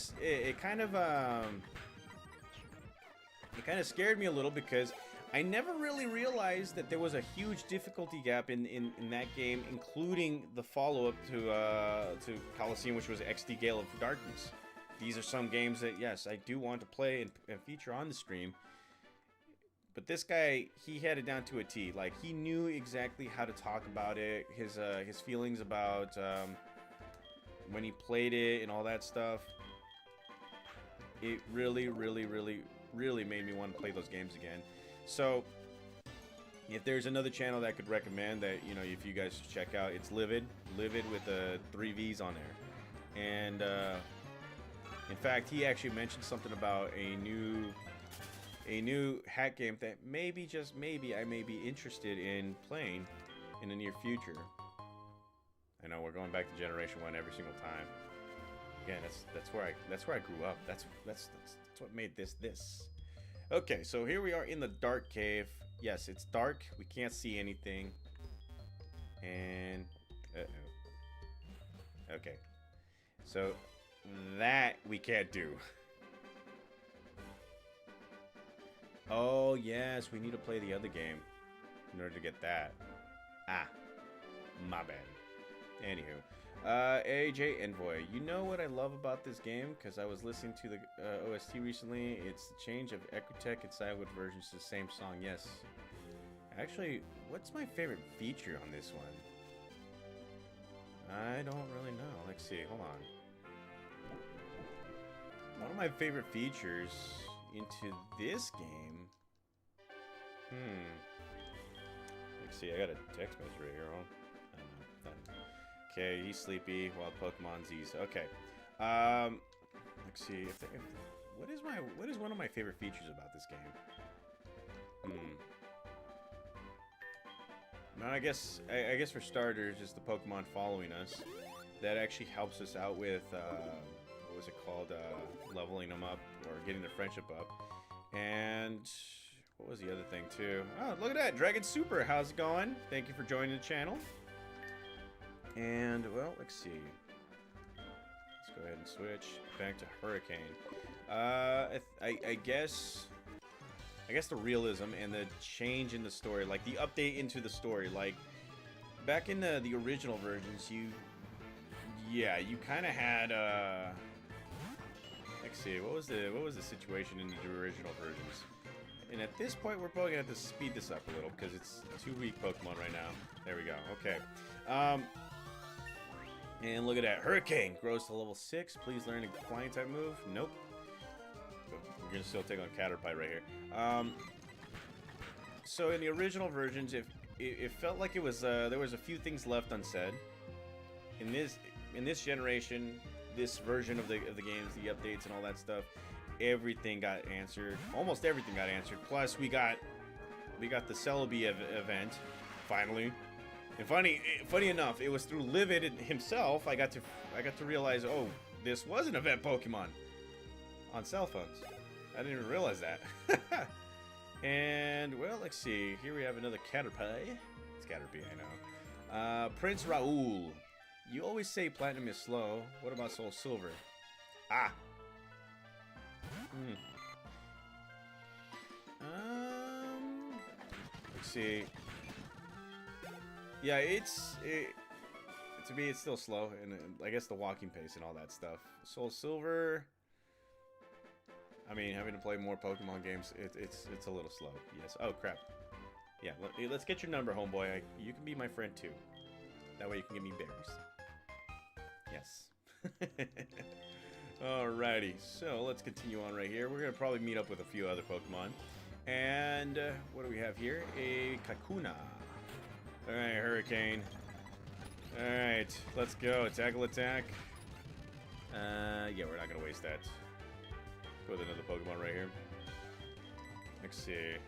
scared me a little, because I never really realized that there was a huge difficulty gap in that game, including the follow-up to Coliseum, which was XD Gale of Darkness. These are some games that, yes, I do want to play and feature on the stream. But this guy, he had it down to a T. He knew exactly how to talk about it, his feelings about when he played it and all that stuff. it really, really, really, really made me want to play those games again. So, if there's another channel that I could recommend that, you know, if you guys should check out, it's Livid with the 3 V's on there. And in fact, he actually mentioned something about a new hack game that maybe, just maybe, I may be interested in playing in the near future. I know we're going back to Generation 1 every single time. Again, that's where I grew up. That's what made this. Okay, so here we are in the dark cave. Yes, it's dark. We can't see anything. And okay. So that we can't do. Oh, yes, we need to play the other game in order to get that. Ah, my bad. Anywho, AJ Envoy, you know what I love about this game? Because I was listening to the OST recently. It's the change of Ecrutech and Sideward versions to the same song. Yes. Actually, what's my favorite feature on this one? I don't really know. Let's see. Hold on. One of my favorite features into this game. Let's see. I got a text message right here. I don't know. Okay, he's sleepy while Pokemon Z's. Okay. Let's see. What is one of my favorite features about this game? Now, I guess for starters, is the Pokemon following us. That actually helps us out with what was it called? Leveling them up or getting their friendship up. And what was the other thing too? Oh, look at that, Dragon Super. How's it going? Thank you for joining the channel. And well, let's see. Let's go ahead and switch back to Hurricane. I guess the realism and the change in the story, like the update into the story, like back in the original versions, you kind of had let's see, what was the situation in the original versions? And at this point, we're probably gonna have to speed this up a little because it's 2 weak Pokemon right now. There we go. Okay. And look at that. Hurricane grows to level 6. Please learn a flying type move. Nope. We're gonna still take on Caterpie right here. So in the original versions, it felt like it was there was a few things left unsaid. In this generation, this version of the games, the updates and all that stuff, everything got answered. Almost everything got answered. Plus, we got the Celebi event finally. And funny enough, it was through Livid himself I got to realize, oh, this was an event Pokemon on cell phones. I didn't even realize that. And well, let's see. Here we have another Caterpie. It's Caterpie, I know. Prince Raoul. You always say Platinum is slow. What about SoulSilver? Ah. Let's see. Yeah, to me it's still slow, and I guess the walking pace and all that stuff. SoulSilver, I mean, having to play more Pokemon games, it's a little slow. Yes. Oh crap. Yeah. Let's get your number, homeboy. You can be my friend too. That way you can give me berries. Yes. Alrighty. So let's continue on right here. We're gonna probably meet up with a few other Pokemon. And what do we have here? A Kakuna. Alright, Hurricane. Alright, let's go. Tackle attack. Yeah, we're not gonna waste that. Go with another Pokemon right here. Let's see.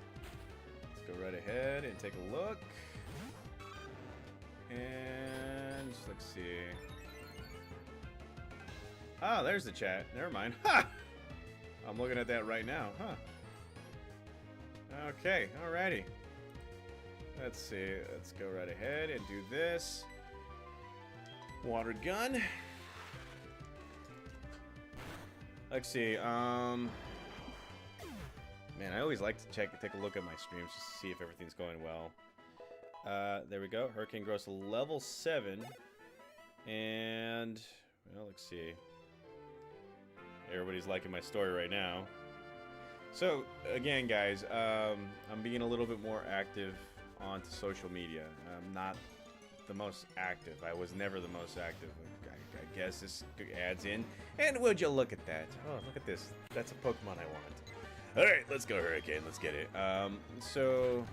Let's go right ahead and take a look. And let's see. Ah, there's the chat. Never mind. Ha! I'm looking at that right now. Huh. Okay, alrighty. Let's see. Let's go right ahead and do this. Water gun. Let's see. Man, I always like to take a look at my streams just to see if everything's going well. There we go. Hurricane grows to level 7. And well, let's see. Everybody's liking my story right now. So again, guys, I'm being a little bit more active onto social media. I'm not the most active. I was never the most active. I guess this adds in. And would you look at that? Oh, look at this. That's a Pokemon I want. All right, let's go Hurricane. Let's get it. So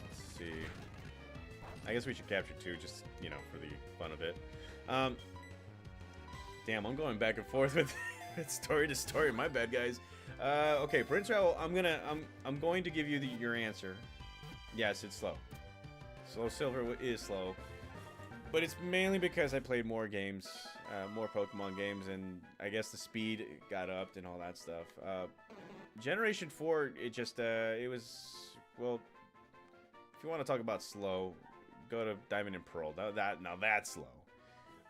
let's see. I guess we should capture 2, just you know, for the fun of it. Damn, I'm going back and forth with story to story. My bad, guys. Okay, Prince Raoul, I'm going to give you your answer. Yes, it's slow. SoulSilver is slow, but it's mainly because I played more games, more Pokemon games, and I guess the speed got upped and all that stuff. Generation 4, it just it was, well, if you want to talk about slow, go to Diamond and Pearl. Now that's slow.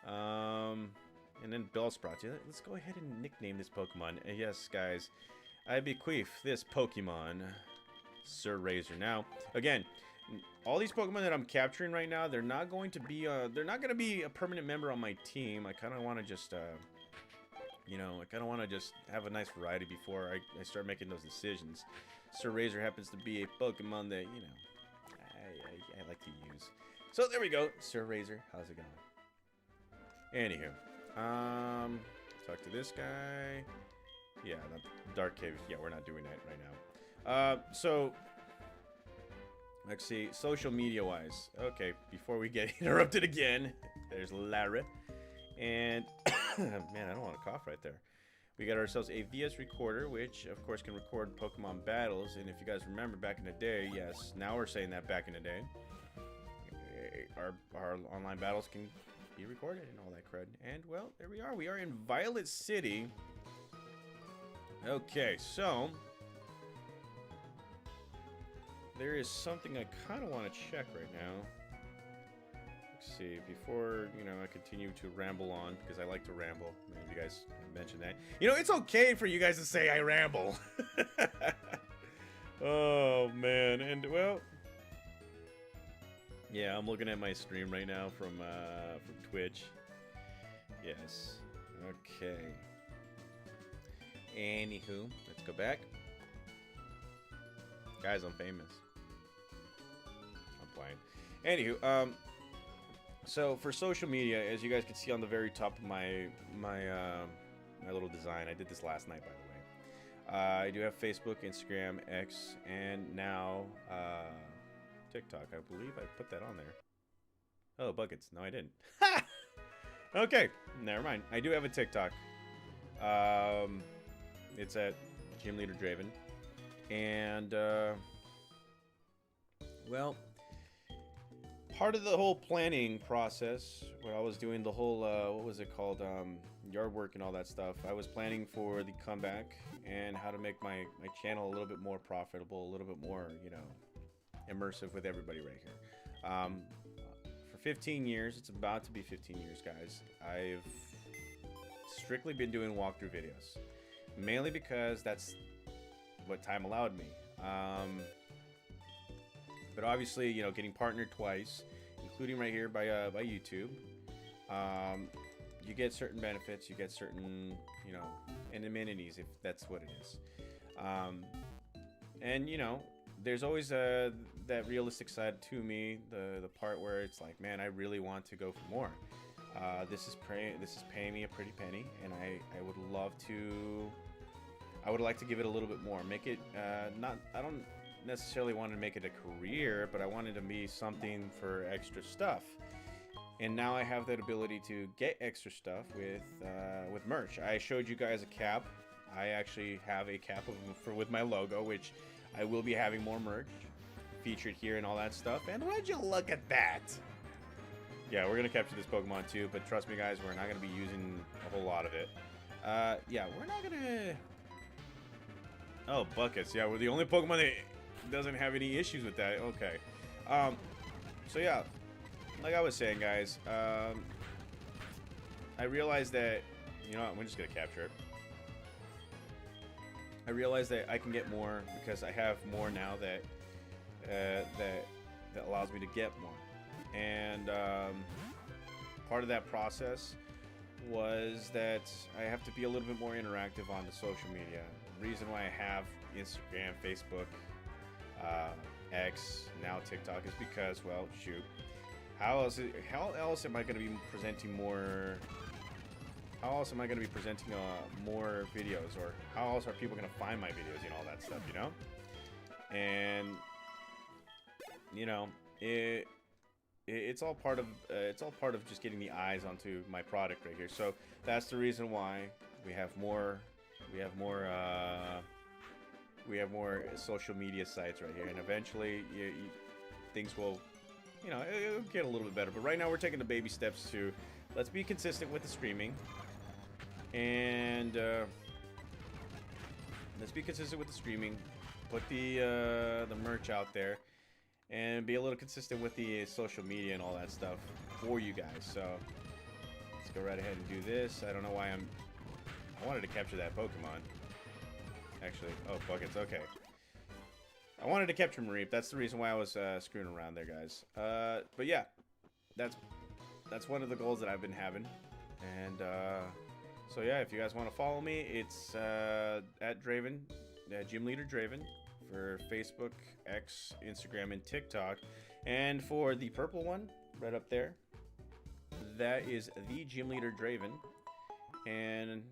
And then Bellsprout. Yeah, let's go ahead and nickname this Pokemon. Yes, guys, I bequeath this Pokemon, Sir Razor. Now, again, all these Pokemon that I'm capturing right now, they're not going to be a permanent member on my team. I kind of want to just, you know, I kind of want to just have a nice variety before I start making those decisions. Sir Razor happens to be a Pokemon that, you know, I like to use. So there we go, Sir Razor. How's it going? Anywho, talk to this guy. Yeah, Dark Cave. Yeah, we're not doing that right now. So let's see, social media wise. Okay, before we get interrupted again, there's Lara. And man, I don't want to cough right there. We got ourselves a VS recorder, which of course can record Pokemon battles. And if you guys remember back in the day, yes, now we're saying that back in the day, our online battles can be recorded and all that crud. And well, there we are. We are in Violet City. Okay, so there is something I kind of want to check right now. Let's see, before, you know, I continue to ramble on, because I like to ramble. Many of you guys mentioned that. You know, it's okay for you guys to say I ramble. Oh, man. And, well, yeah, I'm looking at my stream right now from Twitch. Yes. Okay. Anywho, let's go back. Guys, I'm famous. I'm playing. Anywho, so for social media, as you guys can see on the very top of my little design, I did this last night, by the way. I do have Facebook, Instagram, X, and now TikTok. I believe I put that on there. Oh, buckets. No, I didn't. Okay, never mind. I do have a TikTok. It's at Gym Leader Draven. And, well, part of the whole planning process, when I was doing the whole, what was it called, yard work and all that stuff, I was planning for the comeback and how to make my channel a little bit more profitable, a little bit more, you know, immersive with everybody right here. For 15 years, it's about to be 15 years, guys, I've strictly been doing walkthrough videos, mainly because that's what time allowed me. But obviously, you know, getting partnered twice, including right here by YouTube, you get certain benefits, you get certain, you know, amenities, if that's what it is. And, you know, there's always that realistic side to me, the part where it's like, man, I really want to go for more. This is paying me a pretty penny, and I would love to. I would like to give it a little bit more. Make it I don't necessarily want to make it a career, but I want it to be something for extra stuff. And now I have that ability to get extra stuff with merch. I showed you guys a cap. I actually have a cap with my logo, which I will be having more merch featured here and all that stuff. And would you look at that? Yeah, we're gonna capture this Pokemon too, but trust me, guys, we're not gonna be using a whole lot of it. Yeah, we're not gonna. Oh, buckets. Yeah, we're the only Pokemon that doesn't have any issues with that. Okay. So yeah, like I was saying, guys, I realized that, you know what, we're just gonna capture it. I realized that I can get more because I have more now that that allows me to get more. And part of that process was that I have to be a little bit more interactive on the social media. The reason why I have Instagram, Facebook, X, now TikTok is because, well, shoot, How else am I going to be presenting more? How else am I going to be presenting more videos, or how else are people going to find my videos and all that stuff, you know? And you know, it's all part of just getting the eyes onto my product right here. So that's the reason why we have more social media sites right here, and eventually things will, you know, it'll get a little bit better. But right now we're taking the baby steps to let's be consistent with the streaming, and let's be consistent with the streaming, put the merch out there, and be a little consistent with the social media and all that stuff for you guys. So let's go right ahead and do this. I don't know why I wanted to capture that Pokemon. Actually, oh, buckets, okay. I wanted to capture Mareep. That's the reason why I was screwing around there, guys. But yeah, that's one of the goals that I've been having. And so yeah, if you guys want to follow me, it's at Draven, Gym Leader Draven, for Facebook, X, Instagram, and TikTok. And for the purple one, right up there, that is the Gym Leader Draven. And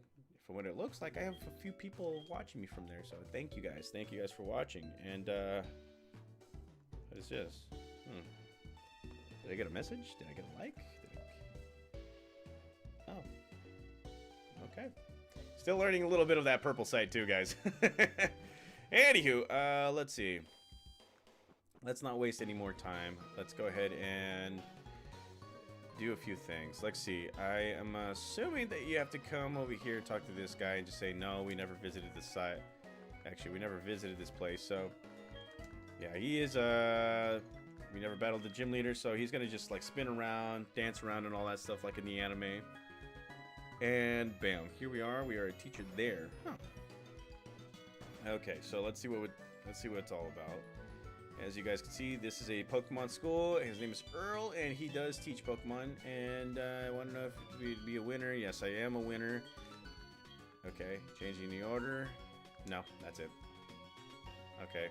from what it looks like, I have a few people watching me from there. So thank you guys. Thank you guys for watching. And what is this? Did I get a message? Did I get a like? Oh. Okay. Still learning a little bit of that purple site too, guys. Anywho, let's see. Let's not waste any more time. Let's go ahead and do a few things. Let's see. I am assuming that you have to come over here and talk to this guy and just say, no, we never visited this site. Actually, we never visited this place. So, yeah, he is, we never battled the gym leader. So he's going to just like spin around, dance around and all that stuff like in the anime. And bam, here we are. We are a teacher there. Huh. Okay, so let's see what it's all about. As you guys can see, this is a Pokemon school. His name is Earl, and he does teach Pokemon. And I want to know if you'd be a winner. Yes, I am a winner. Okay, changing the order. No, that's it. Okay,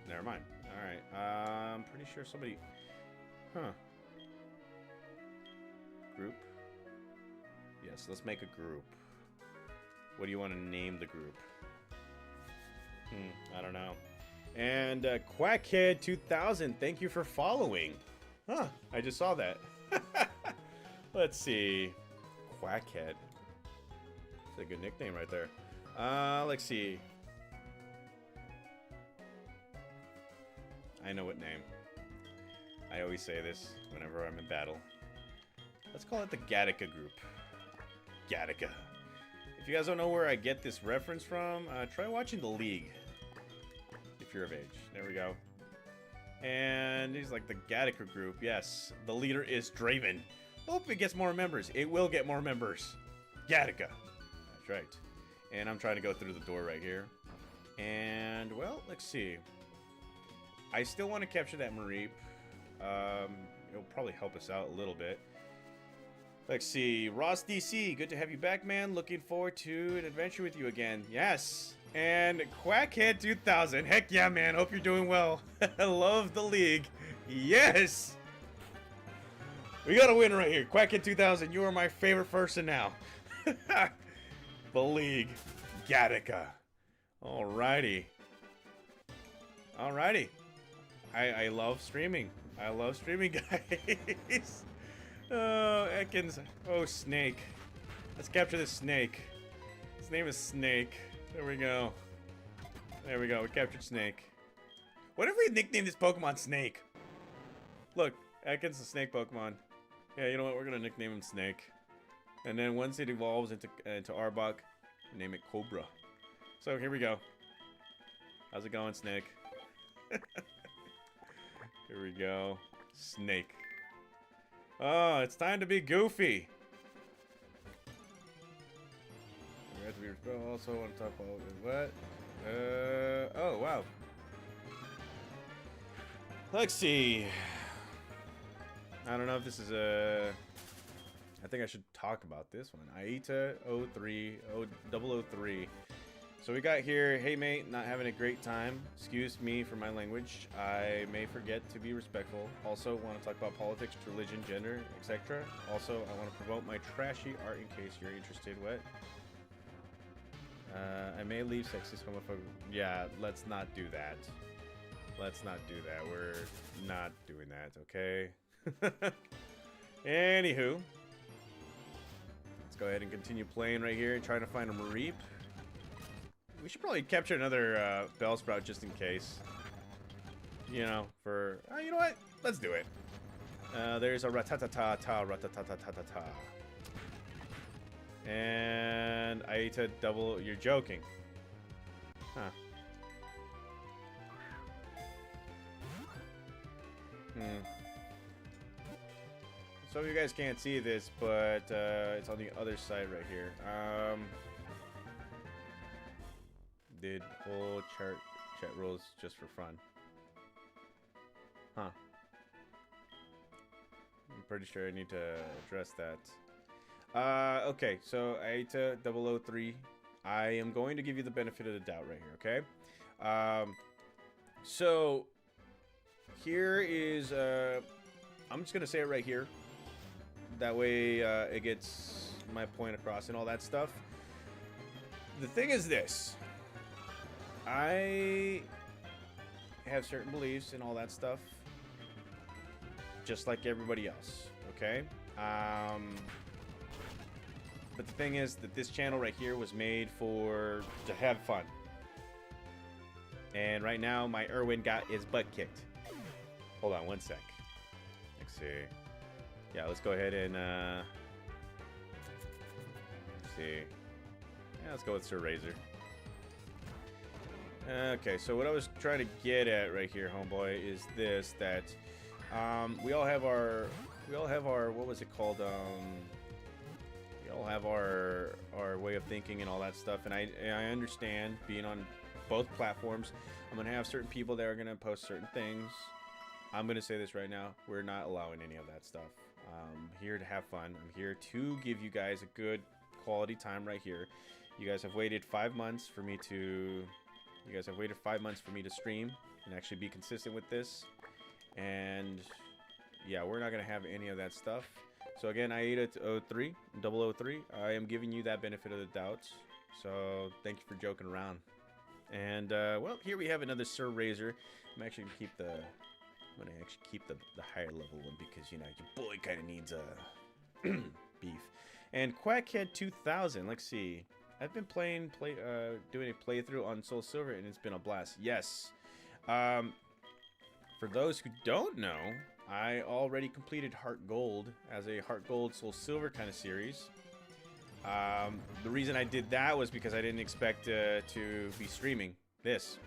never mind. All right, I'm pretty sure somebody. Huh? Group. Yes, let's make a group. What do you want to name the group? I don't know. And Quackhead 2000, thank you for following. Huh, I just saw that. Let's see. Quackhead. That's a good nickname right there. Let's see. I know what name. I always say this whenever I'm in battle. Let's call it the Gattaca group. Gattaca. If you guys don't know where I get this reference from, try watching The League. If you're of age. There we go. And he's like the Gattaca group. Yes, the leader is Draven. Hope it gets more members. It will get more members. Gattaca. That's right. And I'm trying to go through the door right here. And, well, let's see. I still want to capture that Mareep. It'll probably help us out a little bit. Let's see. Ross DC, good to have you back, man. Looking forward to an adventure with you again. Yes. And Quackhead 2000. Heck yeah, man. Hope you're doing well. I love the league. Yes. We got a winner right here. Quackhead 2000, you are my favorite person now. The league. Gattaca. Alrighty. Alrighty. I love streaming. I love streaming, guys. Oh, Ekans. Oh, Snake. Let's capture this Snake. His name is Snake. There we go. There we go. We captured Snake. What if we nicknamed this Pokemon Snake? Look, Ekans the Snake Pokemon. Yeah, you know what? We're gonna nickname him Snake. And then once it evolves into Arbok, name it Cobra. So here we go. How's it going, Snake? Here we go. Snake. Oh, it's time to be goofy. We have to be also want to talk about what? Oh, wow. Let's see. I don't know if this is a... I think I should talk about this one. Aita 003. So we got here, hey mate, not having a great time. Excuse me for my language. I may forget to be respectful. Also, want to talk about politics, religion, gender, etc. Also, I want to promote my trashy art in case you're interested. What? I may leave sexist homophobic. Yeah, let's not do that. Let's not do that. We're not doing that, okay? Anywho. Let's go ahead and continue playing right here and trying to find a Mareep. We should probably capture another Bellsprout just in case. You know, for... you know what? Let's do it. There's a Ratatata, Ratatatatata. And I ate a double... You're joking. Huh. So you guys can't see this, but it's on the other side right here. Did full chat rules just for fun. Huh. I'm pretty sure I need to address that. Okay, so Aita 003. I am going to give you the benefit of the doubt right here, okay? So here is I'm just gonna say it right here. That way it gets my point across and all that stuff. The thing is this. I have certain beliefs and all that stuff. Just like everybody else, okay? But the thing is that this channel right here was made to have fun. And right now my Irwin got his butt kicked. Hold on one sec. Let's see. Yeah, let's go ahead and let's see. Yeah, let's go with Sir Razor. Okay, so what I was trying to get at right here, homeboy, is this: that we all have our what was it called? We all have our way of thinking and all that stuff, and I understand being on both platforms. I'm gonna have certain people that are gonna post certain things. I'm gonna say this right now: we're not allowing any of that stuff. I'm here to have fun. I'm here to give you guys a good quality time right here. You guys have waited 5 months for me to. You guys have waited 5 months for me to stream and actually be consistent with this. And yeah, we're not gonna have any of that stuff. So again, I ate it 003. I am giving you that benefit of the doubt. So thank you for joking around. And well, here we have another Sir Razor. I'm actually gonna keep the. I'm gonna actually keep the higher level one because you know your boy kind of needs beef. And Quackhead 2000. Let's see. I've been doing a playthrough on SoulSilver and it's been a blast. Yes. For those who don't know, I already completed Heart Gold as a Heart Gold SoulSilver kind of series. The reason I did that was because I didn't expect to be streaming this.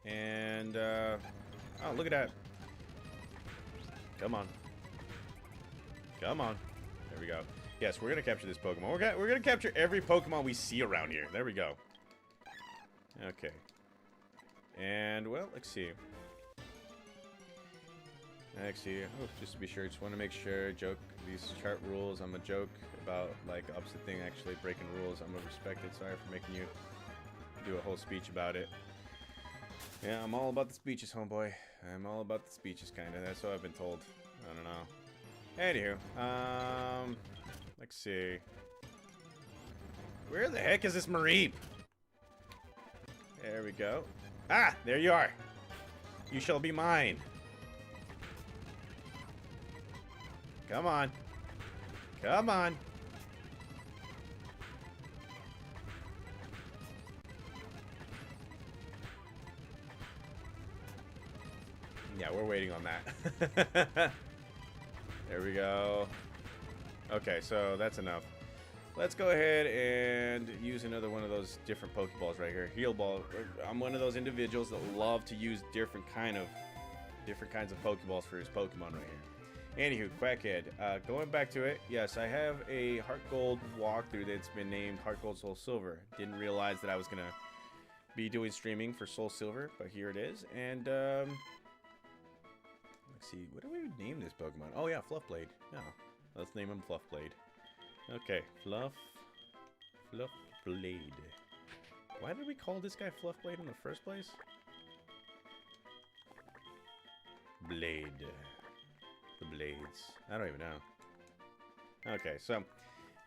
And oh, look at that. Come on. Come on. There we go. Yes, we're going to capture this Pokemon. We're going to capture every Pokemon we see around here. There we go. Okay. And, well, let's see. Actually, oh, just to be sure, just want to make sure, these chart rules, I'm a joke about, like, opposite thing actually breaking rules. I'm going to respect it. Sorry for making you do a whole speech about it. Yeah, I'm all about the speeches, homeboy. I'm all about the speeches, kind of. That's what I've been told. I don't know. Anywho, let's see. Where the heck is this Mareep? There we go. Ah, there you are. You shall be mine. Come on. Come on. Yeah, we're waiting on that. There we go. Okay, so that's enough. Let's go ahead and use another one of those different Pokeballs right here. Heal Ball. I'm one of those individuals that love to use different kinds of Pokeballs for his Pokemon right here. Anywho, Quackhead. Going back to it, yes, I have a Heart Gold walkthrough that's been named Heart Gold SoulSilver. Didn't realize that I was gonna be doing streaming for SoulSilver, but here it is. And let's see, what do we name this Pokemon? Oh yeah, Fluffblade. Yeah, let's name him Fluffblade. Okay, Fluffblade. Why did we call this guy Fluff Blade in the first place? Blade. The blades. I don't even know. Okay, so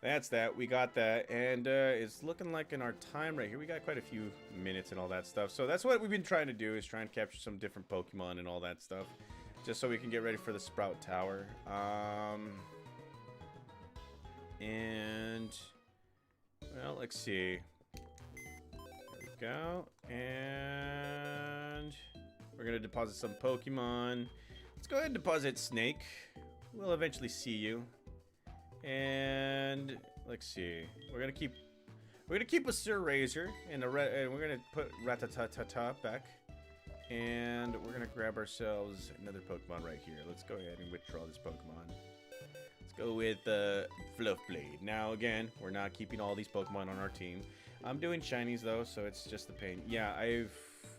that's that. We got that. And it's looking like in our time right here, we got quite a few minutes and all that stuff. So that's what we've been trying to do, is try and capture some different Pokemon and all that stuff. Just so we can get ready for the Sprout Tower. And, well, let's see. There we go. And we're going to deposit some Pokemon. Let's go ahead and deposit Snake. We'll eventually see you. And let's see. We're gonna keep a Sir Razor and we're gonna put Rattata back. And we're gonna grab ourselves another Pokemon right here. Let's go ahead and withdraw this Pokemon. Let's go with Fluff Blade. Now again, we're not keeping all these Pokemon on our team. I'm doing shinies though, so it's just the pain. Yeah,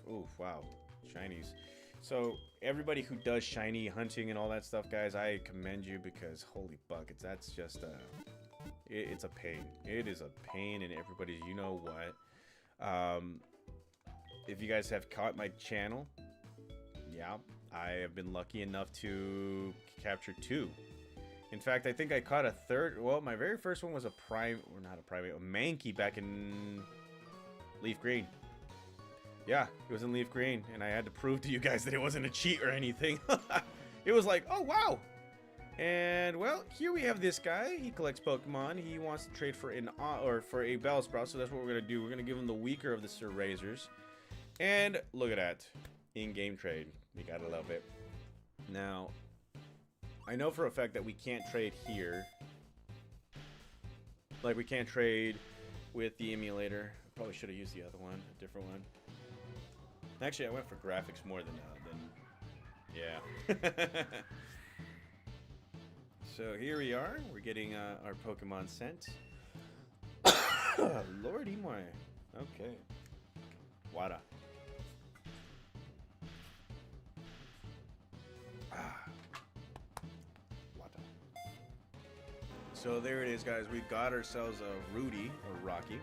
oh wow, shinies. So everybody who does shiny hunting and all that stuff, guys, I commend you, because holy buckets, that's just it's a pain. It is a pain, and everybody, you know what? If you guys have caught my channel, yeah, I have been lucky enough to capture 2. In fact, I think I caught a 3rd. Well, my very first one was a Mankey back in Leaf Green. Yeah, it was in Leaf Green, and I had to prove to you guys that it wasn't a cheat or anything. It was like, oh, wow. And, well, here we have this guy. He collects Pokemon. He wants to trade for for a Bellsprout, so that's what we're going to do. We're going to give him the weaker of the Sir Razors. And look at that. In-game trade. You got to love it. Now, I know for a fact that we can't trade here. Like, we can't trade with the emulator. Probably should have used the other one, a different one. Actually, I went for graphics more than yeah. So here we are. We're getting our Pokemon sent. Lordy my. Okay. Wada. Wada. So there it is, guys. We got ourselves a Rudy, or Rocky.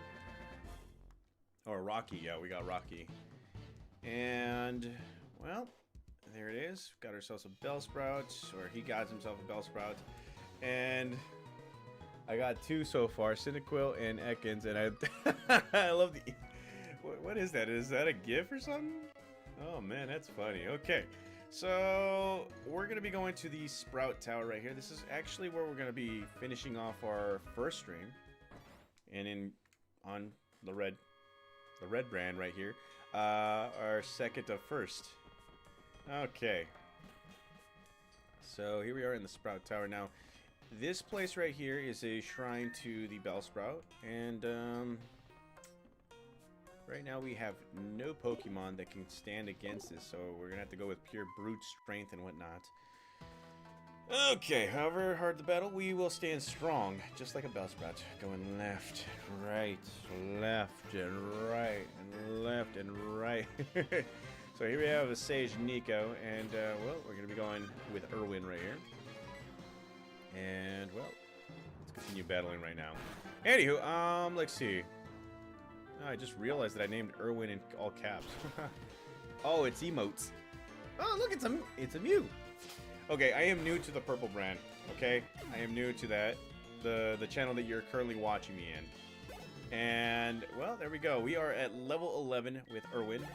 Or Rocky, yeah, we got Rocky. And, well, there it is. Got ourselves a Bellsprout, or he got himself a Bellsprout. And I got 2 so far, Cyndaquil and Ekans, and I love the... What is that? Is that a GIF or something? Oh, man, that's funny. Okay, so we're going to be going to the Sprout Tower right here. This is actually where we're going to be finishing off our first stream. And on the red brand right here, our second to first. Okay, so here we are in the Sprout Tower. Now this place right here is a shrine to the Bellsprout, and right now we have no Pokemon that can stand against this, so we're gonna have to go with pure brute strength and whatnot. Okay, however hard the battle, we will stand strong, just like a Bellsprout. Going left, right, left, and right, and left, and right. So here we have a Sage Nico, and, well, we're going to be going with Irwin right here. And, well, let's continue battling right now. Anywho, let's see. Oh, I just realized that I named Irwin in all caps. Oh, it's emotes. Oh, look, it's a Mew. Okay, I am new to the purple brand, okay? I am new to that, the channel that you're currently watching me in. And, well, there we go. We are at level 11 with Irwin.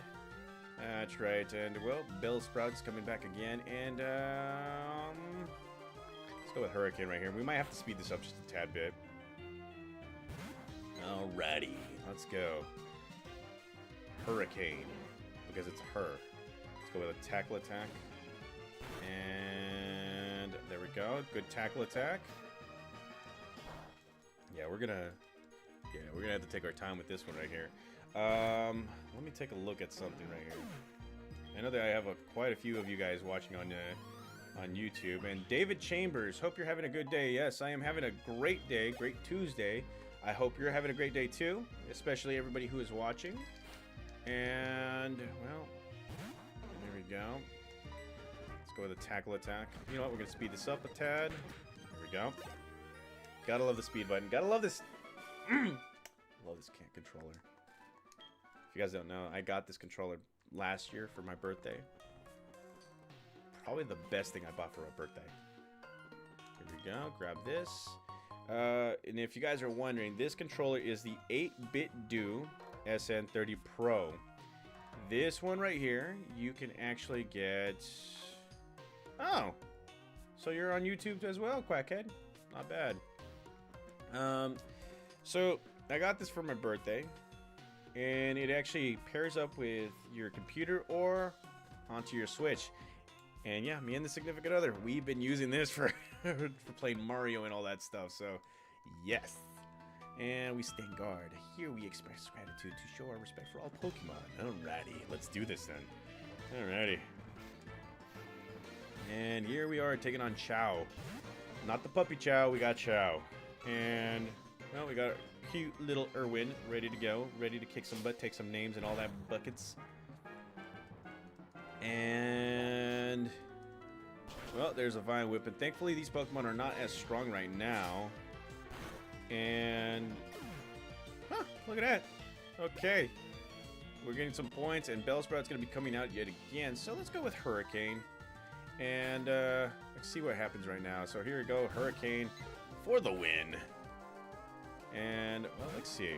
That's right, and, well, Bellsprout's coming back again, and, let's go with Hurricane right here. We might have to speed this up just a tad bit. Alrighty, let's go. Hurricane, because it's her. Let's go with a Tackle Attack. And there we go. Good tackle attack. Yeah, we're gonna have to take our time with this one right here. Let me take a look at something right here. I know that I have quite a few of you guys watching on YouTube. And David Chambers, hope you're having a good day. Yes, I am having a great day, great Tuesday. I hope you're having a great day too, especially everybody who is watching. And well, there we go. Go with a tackle attack. You know what? We're gonna speed this up a tad. There we go. Gotta love the speed button. Gotta love this. Love this controller. If you guys don't know, I got this controller last year for my birthday. Probably the best thing I bought for my birthday. Here we go. Grab this. And if you guys are wondering, this controller is the 8-bit Do SN30 Pro. This one right here, you can actually get... Oh! So you're on YouTube as well, Quackhead? Not bad. So I got this for my birthday. And it actually pairs up with your computer or onto your Switch. And yeah, me and the significant other, we've been using this for, for playing Mario and all that stuff. So, yes. And we stand guard. Here we express gratitude to show our respect for all Pokemon. Alrighty, let's do this then. Alrighty. And here we are taking on Chow. Not the puppy Chow, we got Chow. And, well, we got a cute little Irwin ready to go. Ready to kick some butt, take some names and all that buckets. And, well, there's a Vine Whip. And thankfully, these Pokemon are not as strong right now. And, look at that. Okay. We're getting some points, and Bellsprout's going to be coming out yet again. So let's go with Hurricane. And, let's see what happens right now. So here we go. Hurricane for the win. And, well, let's see.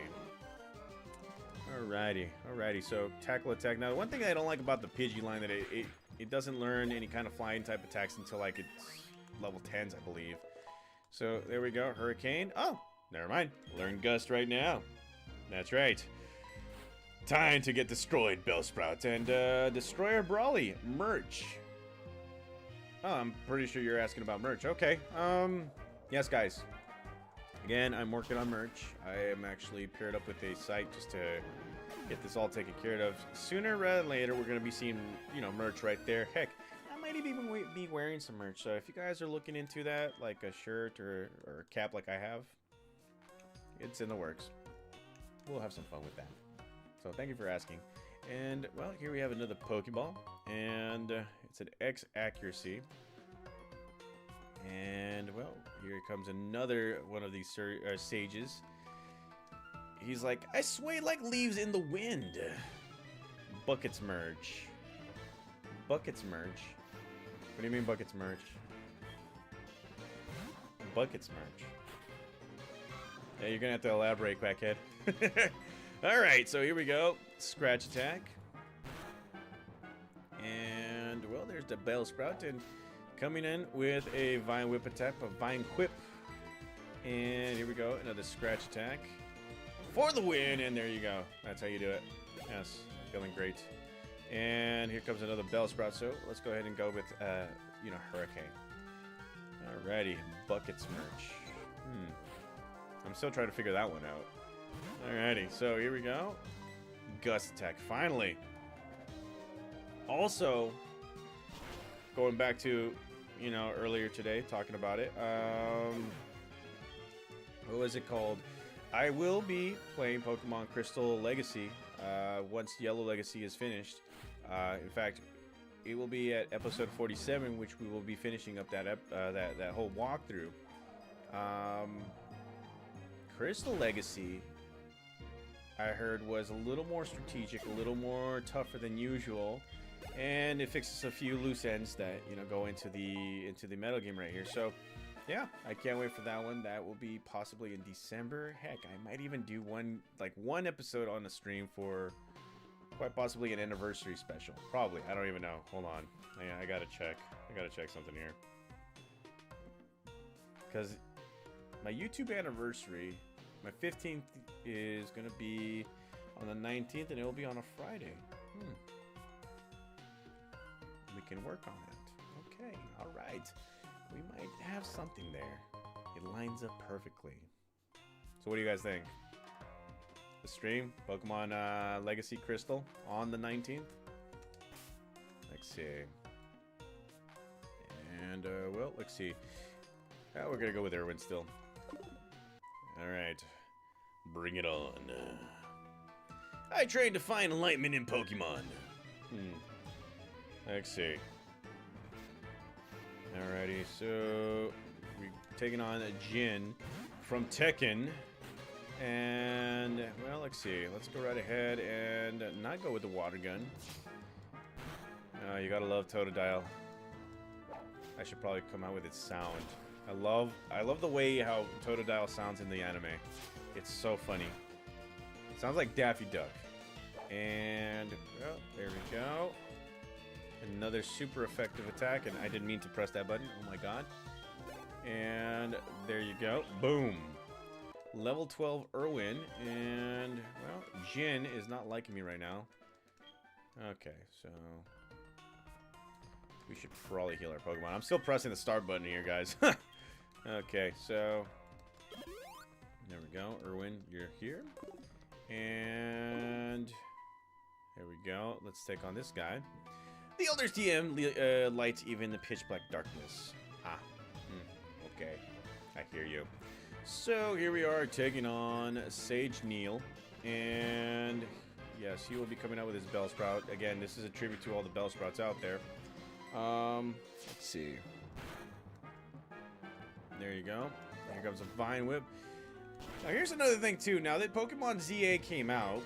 Alrighty, so tackle attack. Now, one thing I don't like about the Pidgey line that it doesn't learn any kind of flying type attacks until like it's level 10s, I believe. So there we go, Hurricane. Oh, never mind. Learn Gust right now. That's right. Time to get destroyed, Bellsprout. And Destroyer Brawly, merch. Oh, I'm pretty sure you're asking about merch. Okay. Yes, guys. Again, I'm working on merch. I am actually paired up with a site just to get this all taken care of. Sooner rather than later, we're going to be seeing, you know, merch right there. Heck, I might even be wearing some merch. So if you guys are looking into that, like a shirt or a cap like I have, it's in the works. We'll have some fun with that. So thank you for asking. And, well, here we have another Pokeball. And it's an X accuracy. And, well, here comes another one of these sages. He's like, I sway like leaves in the wind. Buckets merge. Buckets merge? What do you mean buckets merge? Buckets merge. Yeah, you're gonna have to elaborate, Quackhead. Alright, so here we go. Scratch attack. And, well, there's the Bellsprout. And coming in with a Vine Whip attack, a Vine Whip. And here we go, another scratch attack. For the win, and there you go. That's how you do it. Yes, feeling great. And here comes another Bellsprout, so let's go ahead and go with, you know, Hurricane. Alrighty, Buckets merch. I'm still trying to figure that one out. Alrighty, so here we go. Gust attack, finally. Also, going back to, you know, earlier today, talking about it. What was it called? I will be playing Pokemon Crystal Legacy once Yellow Legacy is finished. In fact, it will be at episode 47, which we will be finishing up that whole walkthrough. Crystal Legacy, I heard, was a little more strategic, a little more tougher than usual. And it fixes a few loose ends that, you know, go into the metal game right here. So, yeah, I can't wait for that one. That will be possibly in December. Heck, I might even do one episode on the stream for quite possibly an anniversary special. Probably. I don't even know. Hold on. I gotta check. I gotta check something here. Because my YouTube anniversary, my 15th is gonna be on the 19th, and it will be on a Friday. We can work on it. Okay, all right. We might have something there. It lines up perfectly. So what do you guys think? The stream, Pokemon Legacy Crystal on the 19th? Let's see. And, well, let's see. We're gonna go with Irwin still. Alright. Bring it on. I tried to find enlightenment in Pokemon. Let's see. Alrighty, so we're taking on a Jin from Tekken. And, well, let's see. Let's go right ahead and not go with the water gun. You gotta love Totodile. I should probably come out with its sound. I love the way how Totodile sounds in the anime. It's so funny. It sounds like Daffy Duck. And, well, there we go. Another super effective attack, and I didn't mean to press that button. Oh my god. And there you go. Boom. Level 12 Irwin, and, well, Jin is not liking me right now. Okay, so we should probably heal our Pokemon. I'm still pressing the start button here, guys. Okay, so there we go. Irwin, you're here. And there we go. Let's take on this guy. The Elder's DM lights even the pitch black darkness. Ah, okay. I hear you. So here we are taking on Sage Neil. And yes, he will be coming out with his Bellsprout. Again, this is a tribute to all the Bellsprouts out there. Let's see. There you go. Here comes a Vine Whip. Now here's another thing too. Now that Pokemon ZA came out,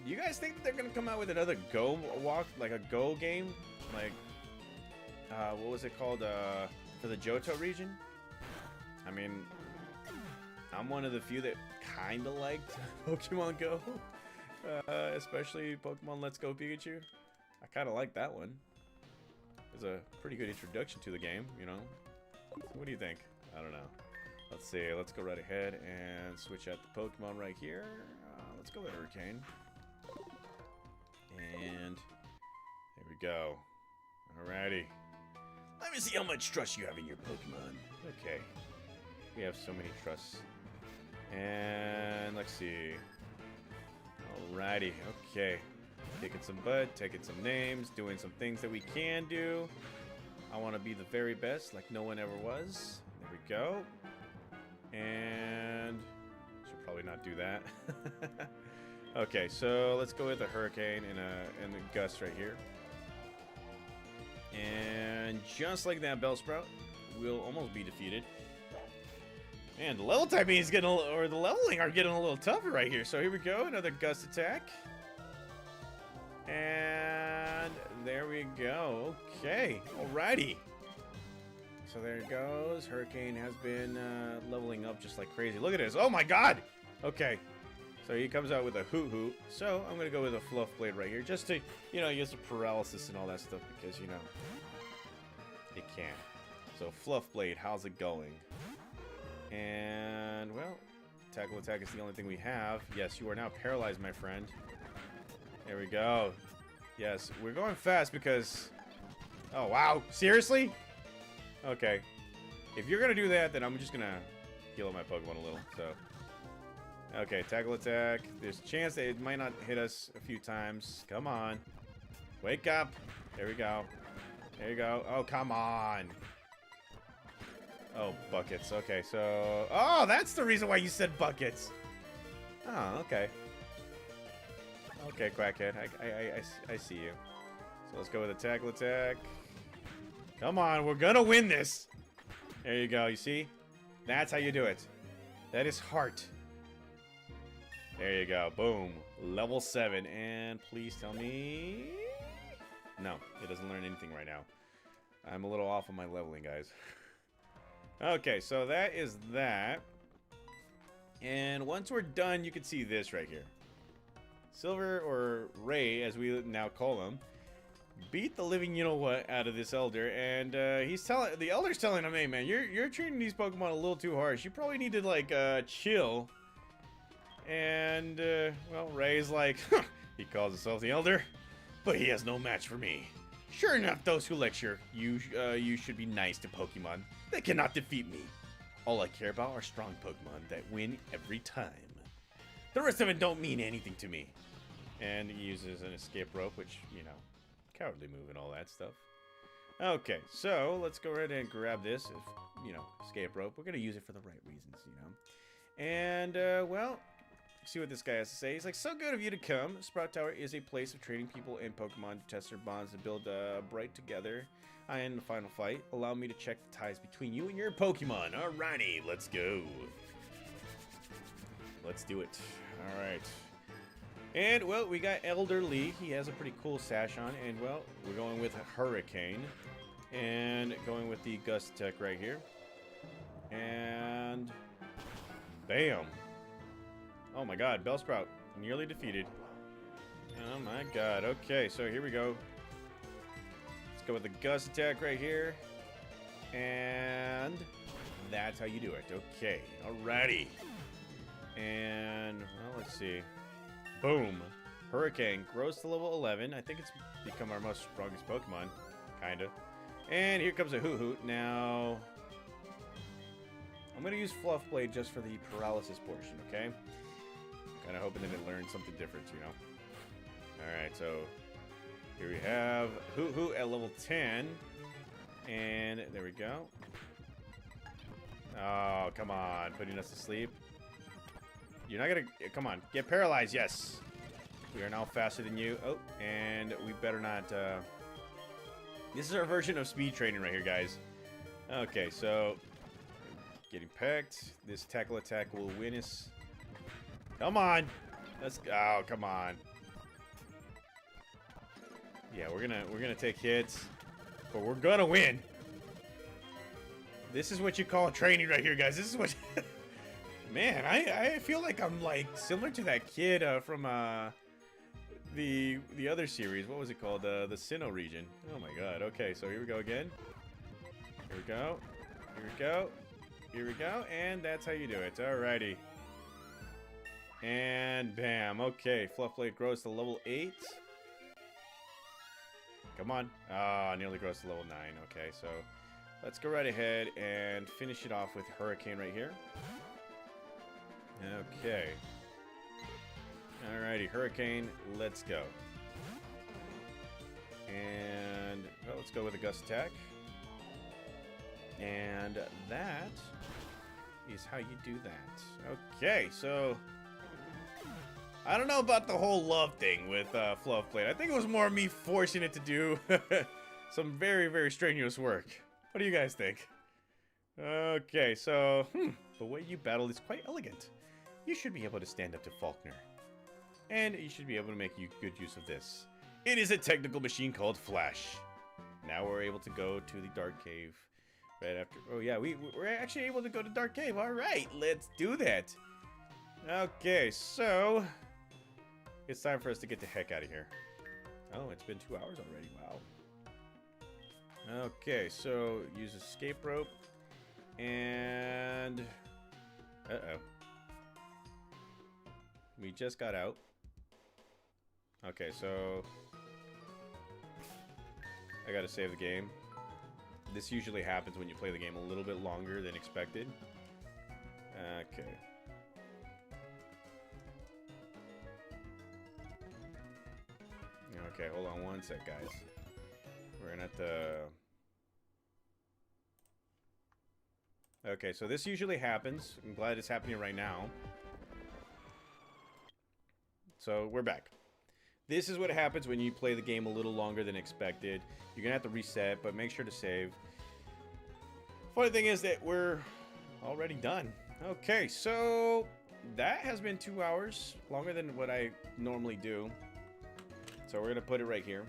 do you guys think that they're gonna come out with another Go walk, like a Go game, like what was it called, for the Johto region? I mean, I'm one of the few that kind of liked Pokemon Go, especially Pokemon Let's Go Pikachu. I kind of like that one. It was a pretty good introduction to the game, you know. What do you think? I don't know. Let's see. Let's go right ahead and switch out the Pokemon right here. Let's go with Hurricane. And there we go. Alrighty. Let me see how much trust you have in your Pokemon. Okay. We have so many trusts. And let's see. Alrighty. Okay. Kicking some butt, taking some names, doing some things that we can do. I want to be the very best, like no one ever was. There we go. And should probably not do that. Okay, so let's go with a Hurricane and a Gust right here. And just like that, Bellsprout will almost be defeated. And the level typing is getting or the leveling are getting a little tougher right here. So here we go, another Gust attack. And there we go. Okay, alrighty. So there it goes. Hurricane has been leveling up just like crazy. Look at this. Oh my god! Okay. So he comes out with a Hoot Hoot. So I'm going to go with a Fluff Blade right here. Just to, you know, use the paralysis and all that stuff. Because, you know, it can. So Fluff Blade, how's it going? And, well, Tackle Attack is the only thing we have. Yes, you are now paralyzed, my friend. There we go. Yes, we're going fast because... Oh, wow. Seriously? Okay. If you're going to do that, then I'm just going to heal up my Pokemon a little. So, okay, Tackle Attack. There's a chance that it might not hit us a few times. Come on. Wake up. There we go. There you go. Oh, come on. Oh, buckets. Okay, so... Oh, that's the reason why you said buckets. Oh, okay. Okay, Quackhead. I see you. So let's go with a Tackle Attack. Come on, we're gonna win this. There you go, you see? That's how you do it. That is heart. There you go, boom. Level 7, and please tell me... No, it doesn't learn anything right now. I'm a little off on my leveling, guys. Okay, so that is that. And once we're done, you can see this right here. Silver, or Ray, as we now call him, beat the living you-know-what out of this Elder, and the Elder's telling him, hey, man, you're treating these Pokemon a little too harsh. You probably need to, like, chill. And, well, Ray's like, he calls himself the Elder, but he has no match for me. Sure enough, those who lecture, you should be nice to Pokemon. They cannot defeat me. All I care about are strong Pokemon that win every time. The rest of it don't mean anything to me. And he uses an escape rope, which, you know, cowardly move and all that stuff. Okay, so let's go ahead and grab this, you know, escape rope. We're going to use it for the right reasons, you know. And, well, see what this guy has to say. He's like, so good of you to come. Sprout Tower is a place of trading people and Pokemon to test their bonds and build bright together. in the final fight. Allow me to check the ties between you and your Pokemon. Alrighty, let's go. Let's do it. Alright. And, well, we got Elderly. He has a pretty cool sash on. And, well, we're going with Hurricane. And going with the Gust Tech right here. And... bam. Oh my god, Bellsprout nearly defeated. Oh my god. Okay, so here we go. Let's go with the Gust Attack right here. And that's how you do it. Okay, alrighty. And, well, let's see. Boom. Hurricane grows to level 11. I think it's become our most strongest Pokemon. Kind of. And here comes a Hoot-Hoot. Now, I'm going to use Fluff Blade just for the paralysis portion, okay? Kind of hoping that it learns something different, you know? Alright, so here we have Hoot-Hoot at level 10. And there we go. Oh, come on. Putting us to sleep. You're not going to... Come on. Get paralyzed. Yes. We are now faster than you. Oh, and we better not... This is our version of speed training right here, guys. Okay, so... Getting pecked. This tackle attack will win us. Come on. Let's... Oh, come on. Yeah, we're gonna take hits. But we're gonna win. This is what you call training right here, guys. This is what... Man, I feel like I'm like similar to that kid from the other series. What was it called? The Sinnoh region. Oh my god. Okay, so here we go again. Here we go. Here we go. Here we go. And that's how you do it. Alrighty. And bam. Okay, Fluff Blade grows to level 8. Come on. Ah, nearly grows to level 9. Okay, so let's go right ahead and finish it off with Hurricane right here. Okay. Alrighty, Hurricane, let's go. And, well, let's go with a Gust Attack. And that is how you do that. Okay, so... I don't know about the whole love thing with Fluff Blade. I think it was more me forcing it to do some very, very strenuous work. What do you guys think? Okay, so, the way you battle is quite elegant. You should be able to stand up to Faulkner. And you should be able to make good use of this. It is a technical machine called Flash. Now we're able to go to the Dark Cave right after... Oh yeah, we're actually able to go to Dark Cave. Alright, let's do that. Okay, so... It's time for us to get the heck out of here. Oh, it's been 2 hours already. Wow. Okay, so use escape rope. And... Uh-oh. We just got out. Okay, so... I gotta save the game. This usually happens when you play the game a little bit longer than expected. Okay. Okay, hold on one sec, guys. We're gonna have to... Okay, so this usually happens. I'm glad it's happening right now. So, we're back. This is what happens when you play the game a little longer than expected. You're gonna have to reset, but make sure to save. Funny thing is that we're already done. Okay, so that has been 2 hours, longer than what I normally do. So we're gonna put it right here.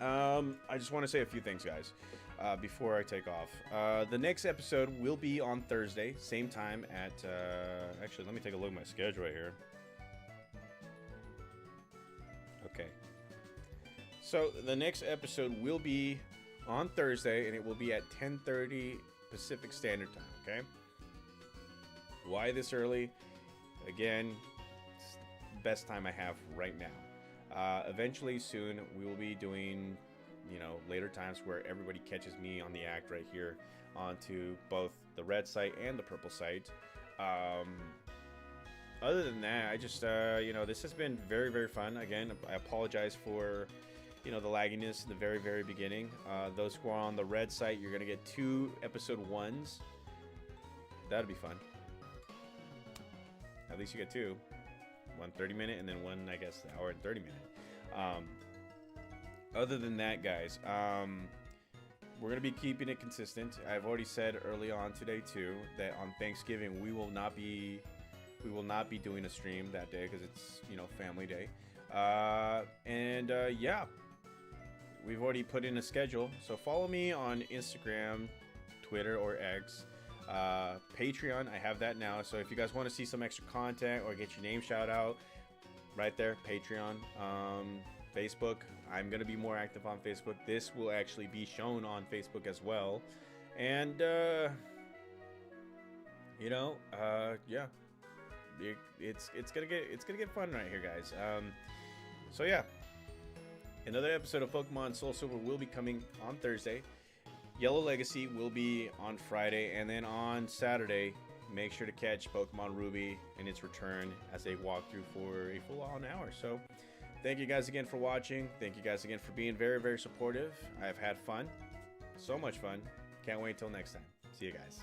I just want to say a few things, guys, before I take off. The next episode will be on Thursday, same time at... actually, let me take a look at my schedule right here. Okay. So the next episode will be on Thursday, and it will be at 10:30 Pacific Standard Time, okay? Why this early? Again, it's the best time I have right now. Eventually, soon, we will be doing, you know, later times where everybody catches me on the act right here onto both the red site and the purple site. Other than that, I just, you know, this has been very, very fun. Again, I apologize for, you know, the lagginess in the very, very beginning. Those who are on the red site, you're going to get 2 episode 1s. That'll be fun. At least you get 2. One 30-minute and then one, I guess, hour and 30-minute. Other than that, guys, we're gonna be keeping it consistent. I've already said early on today too that on Thanksgiving we will not be doing a stream that day because it's, you know, family day. Yeah, we've already put in a schedule. So follow me on Instagram, Twitter, or X. Patreon, I have that now. So if you guys want to see some extra content or get your name shout out, right there, Patreon. Facebook, I'm going to be more active on Facebook. This will actually be shown on Facebook as well. And, you know, yeah, it's gonna get fun right here, guys. So yeah, another episode of Pokemon SoulSilver will be coming on Thursday. Yellow Legacy will be on Friday, and then on Saturday, make sure to catch Pokemon Ruby in its return as a walkthrough for a full-on hour. So thank you guys again for watching. Thank you guys again for being very, very supportive. I've had fun, so much fun. Can't wait till next time. See you guys.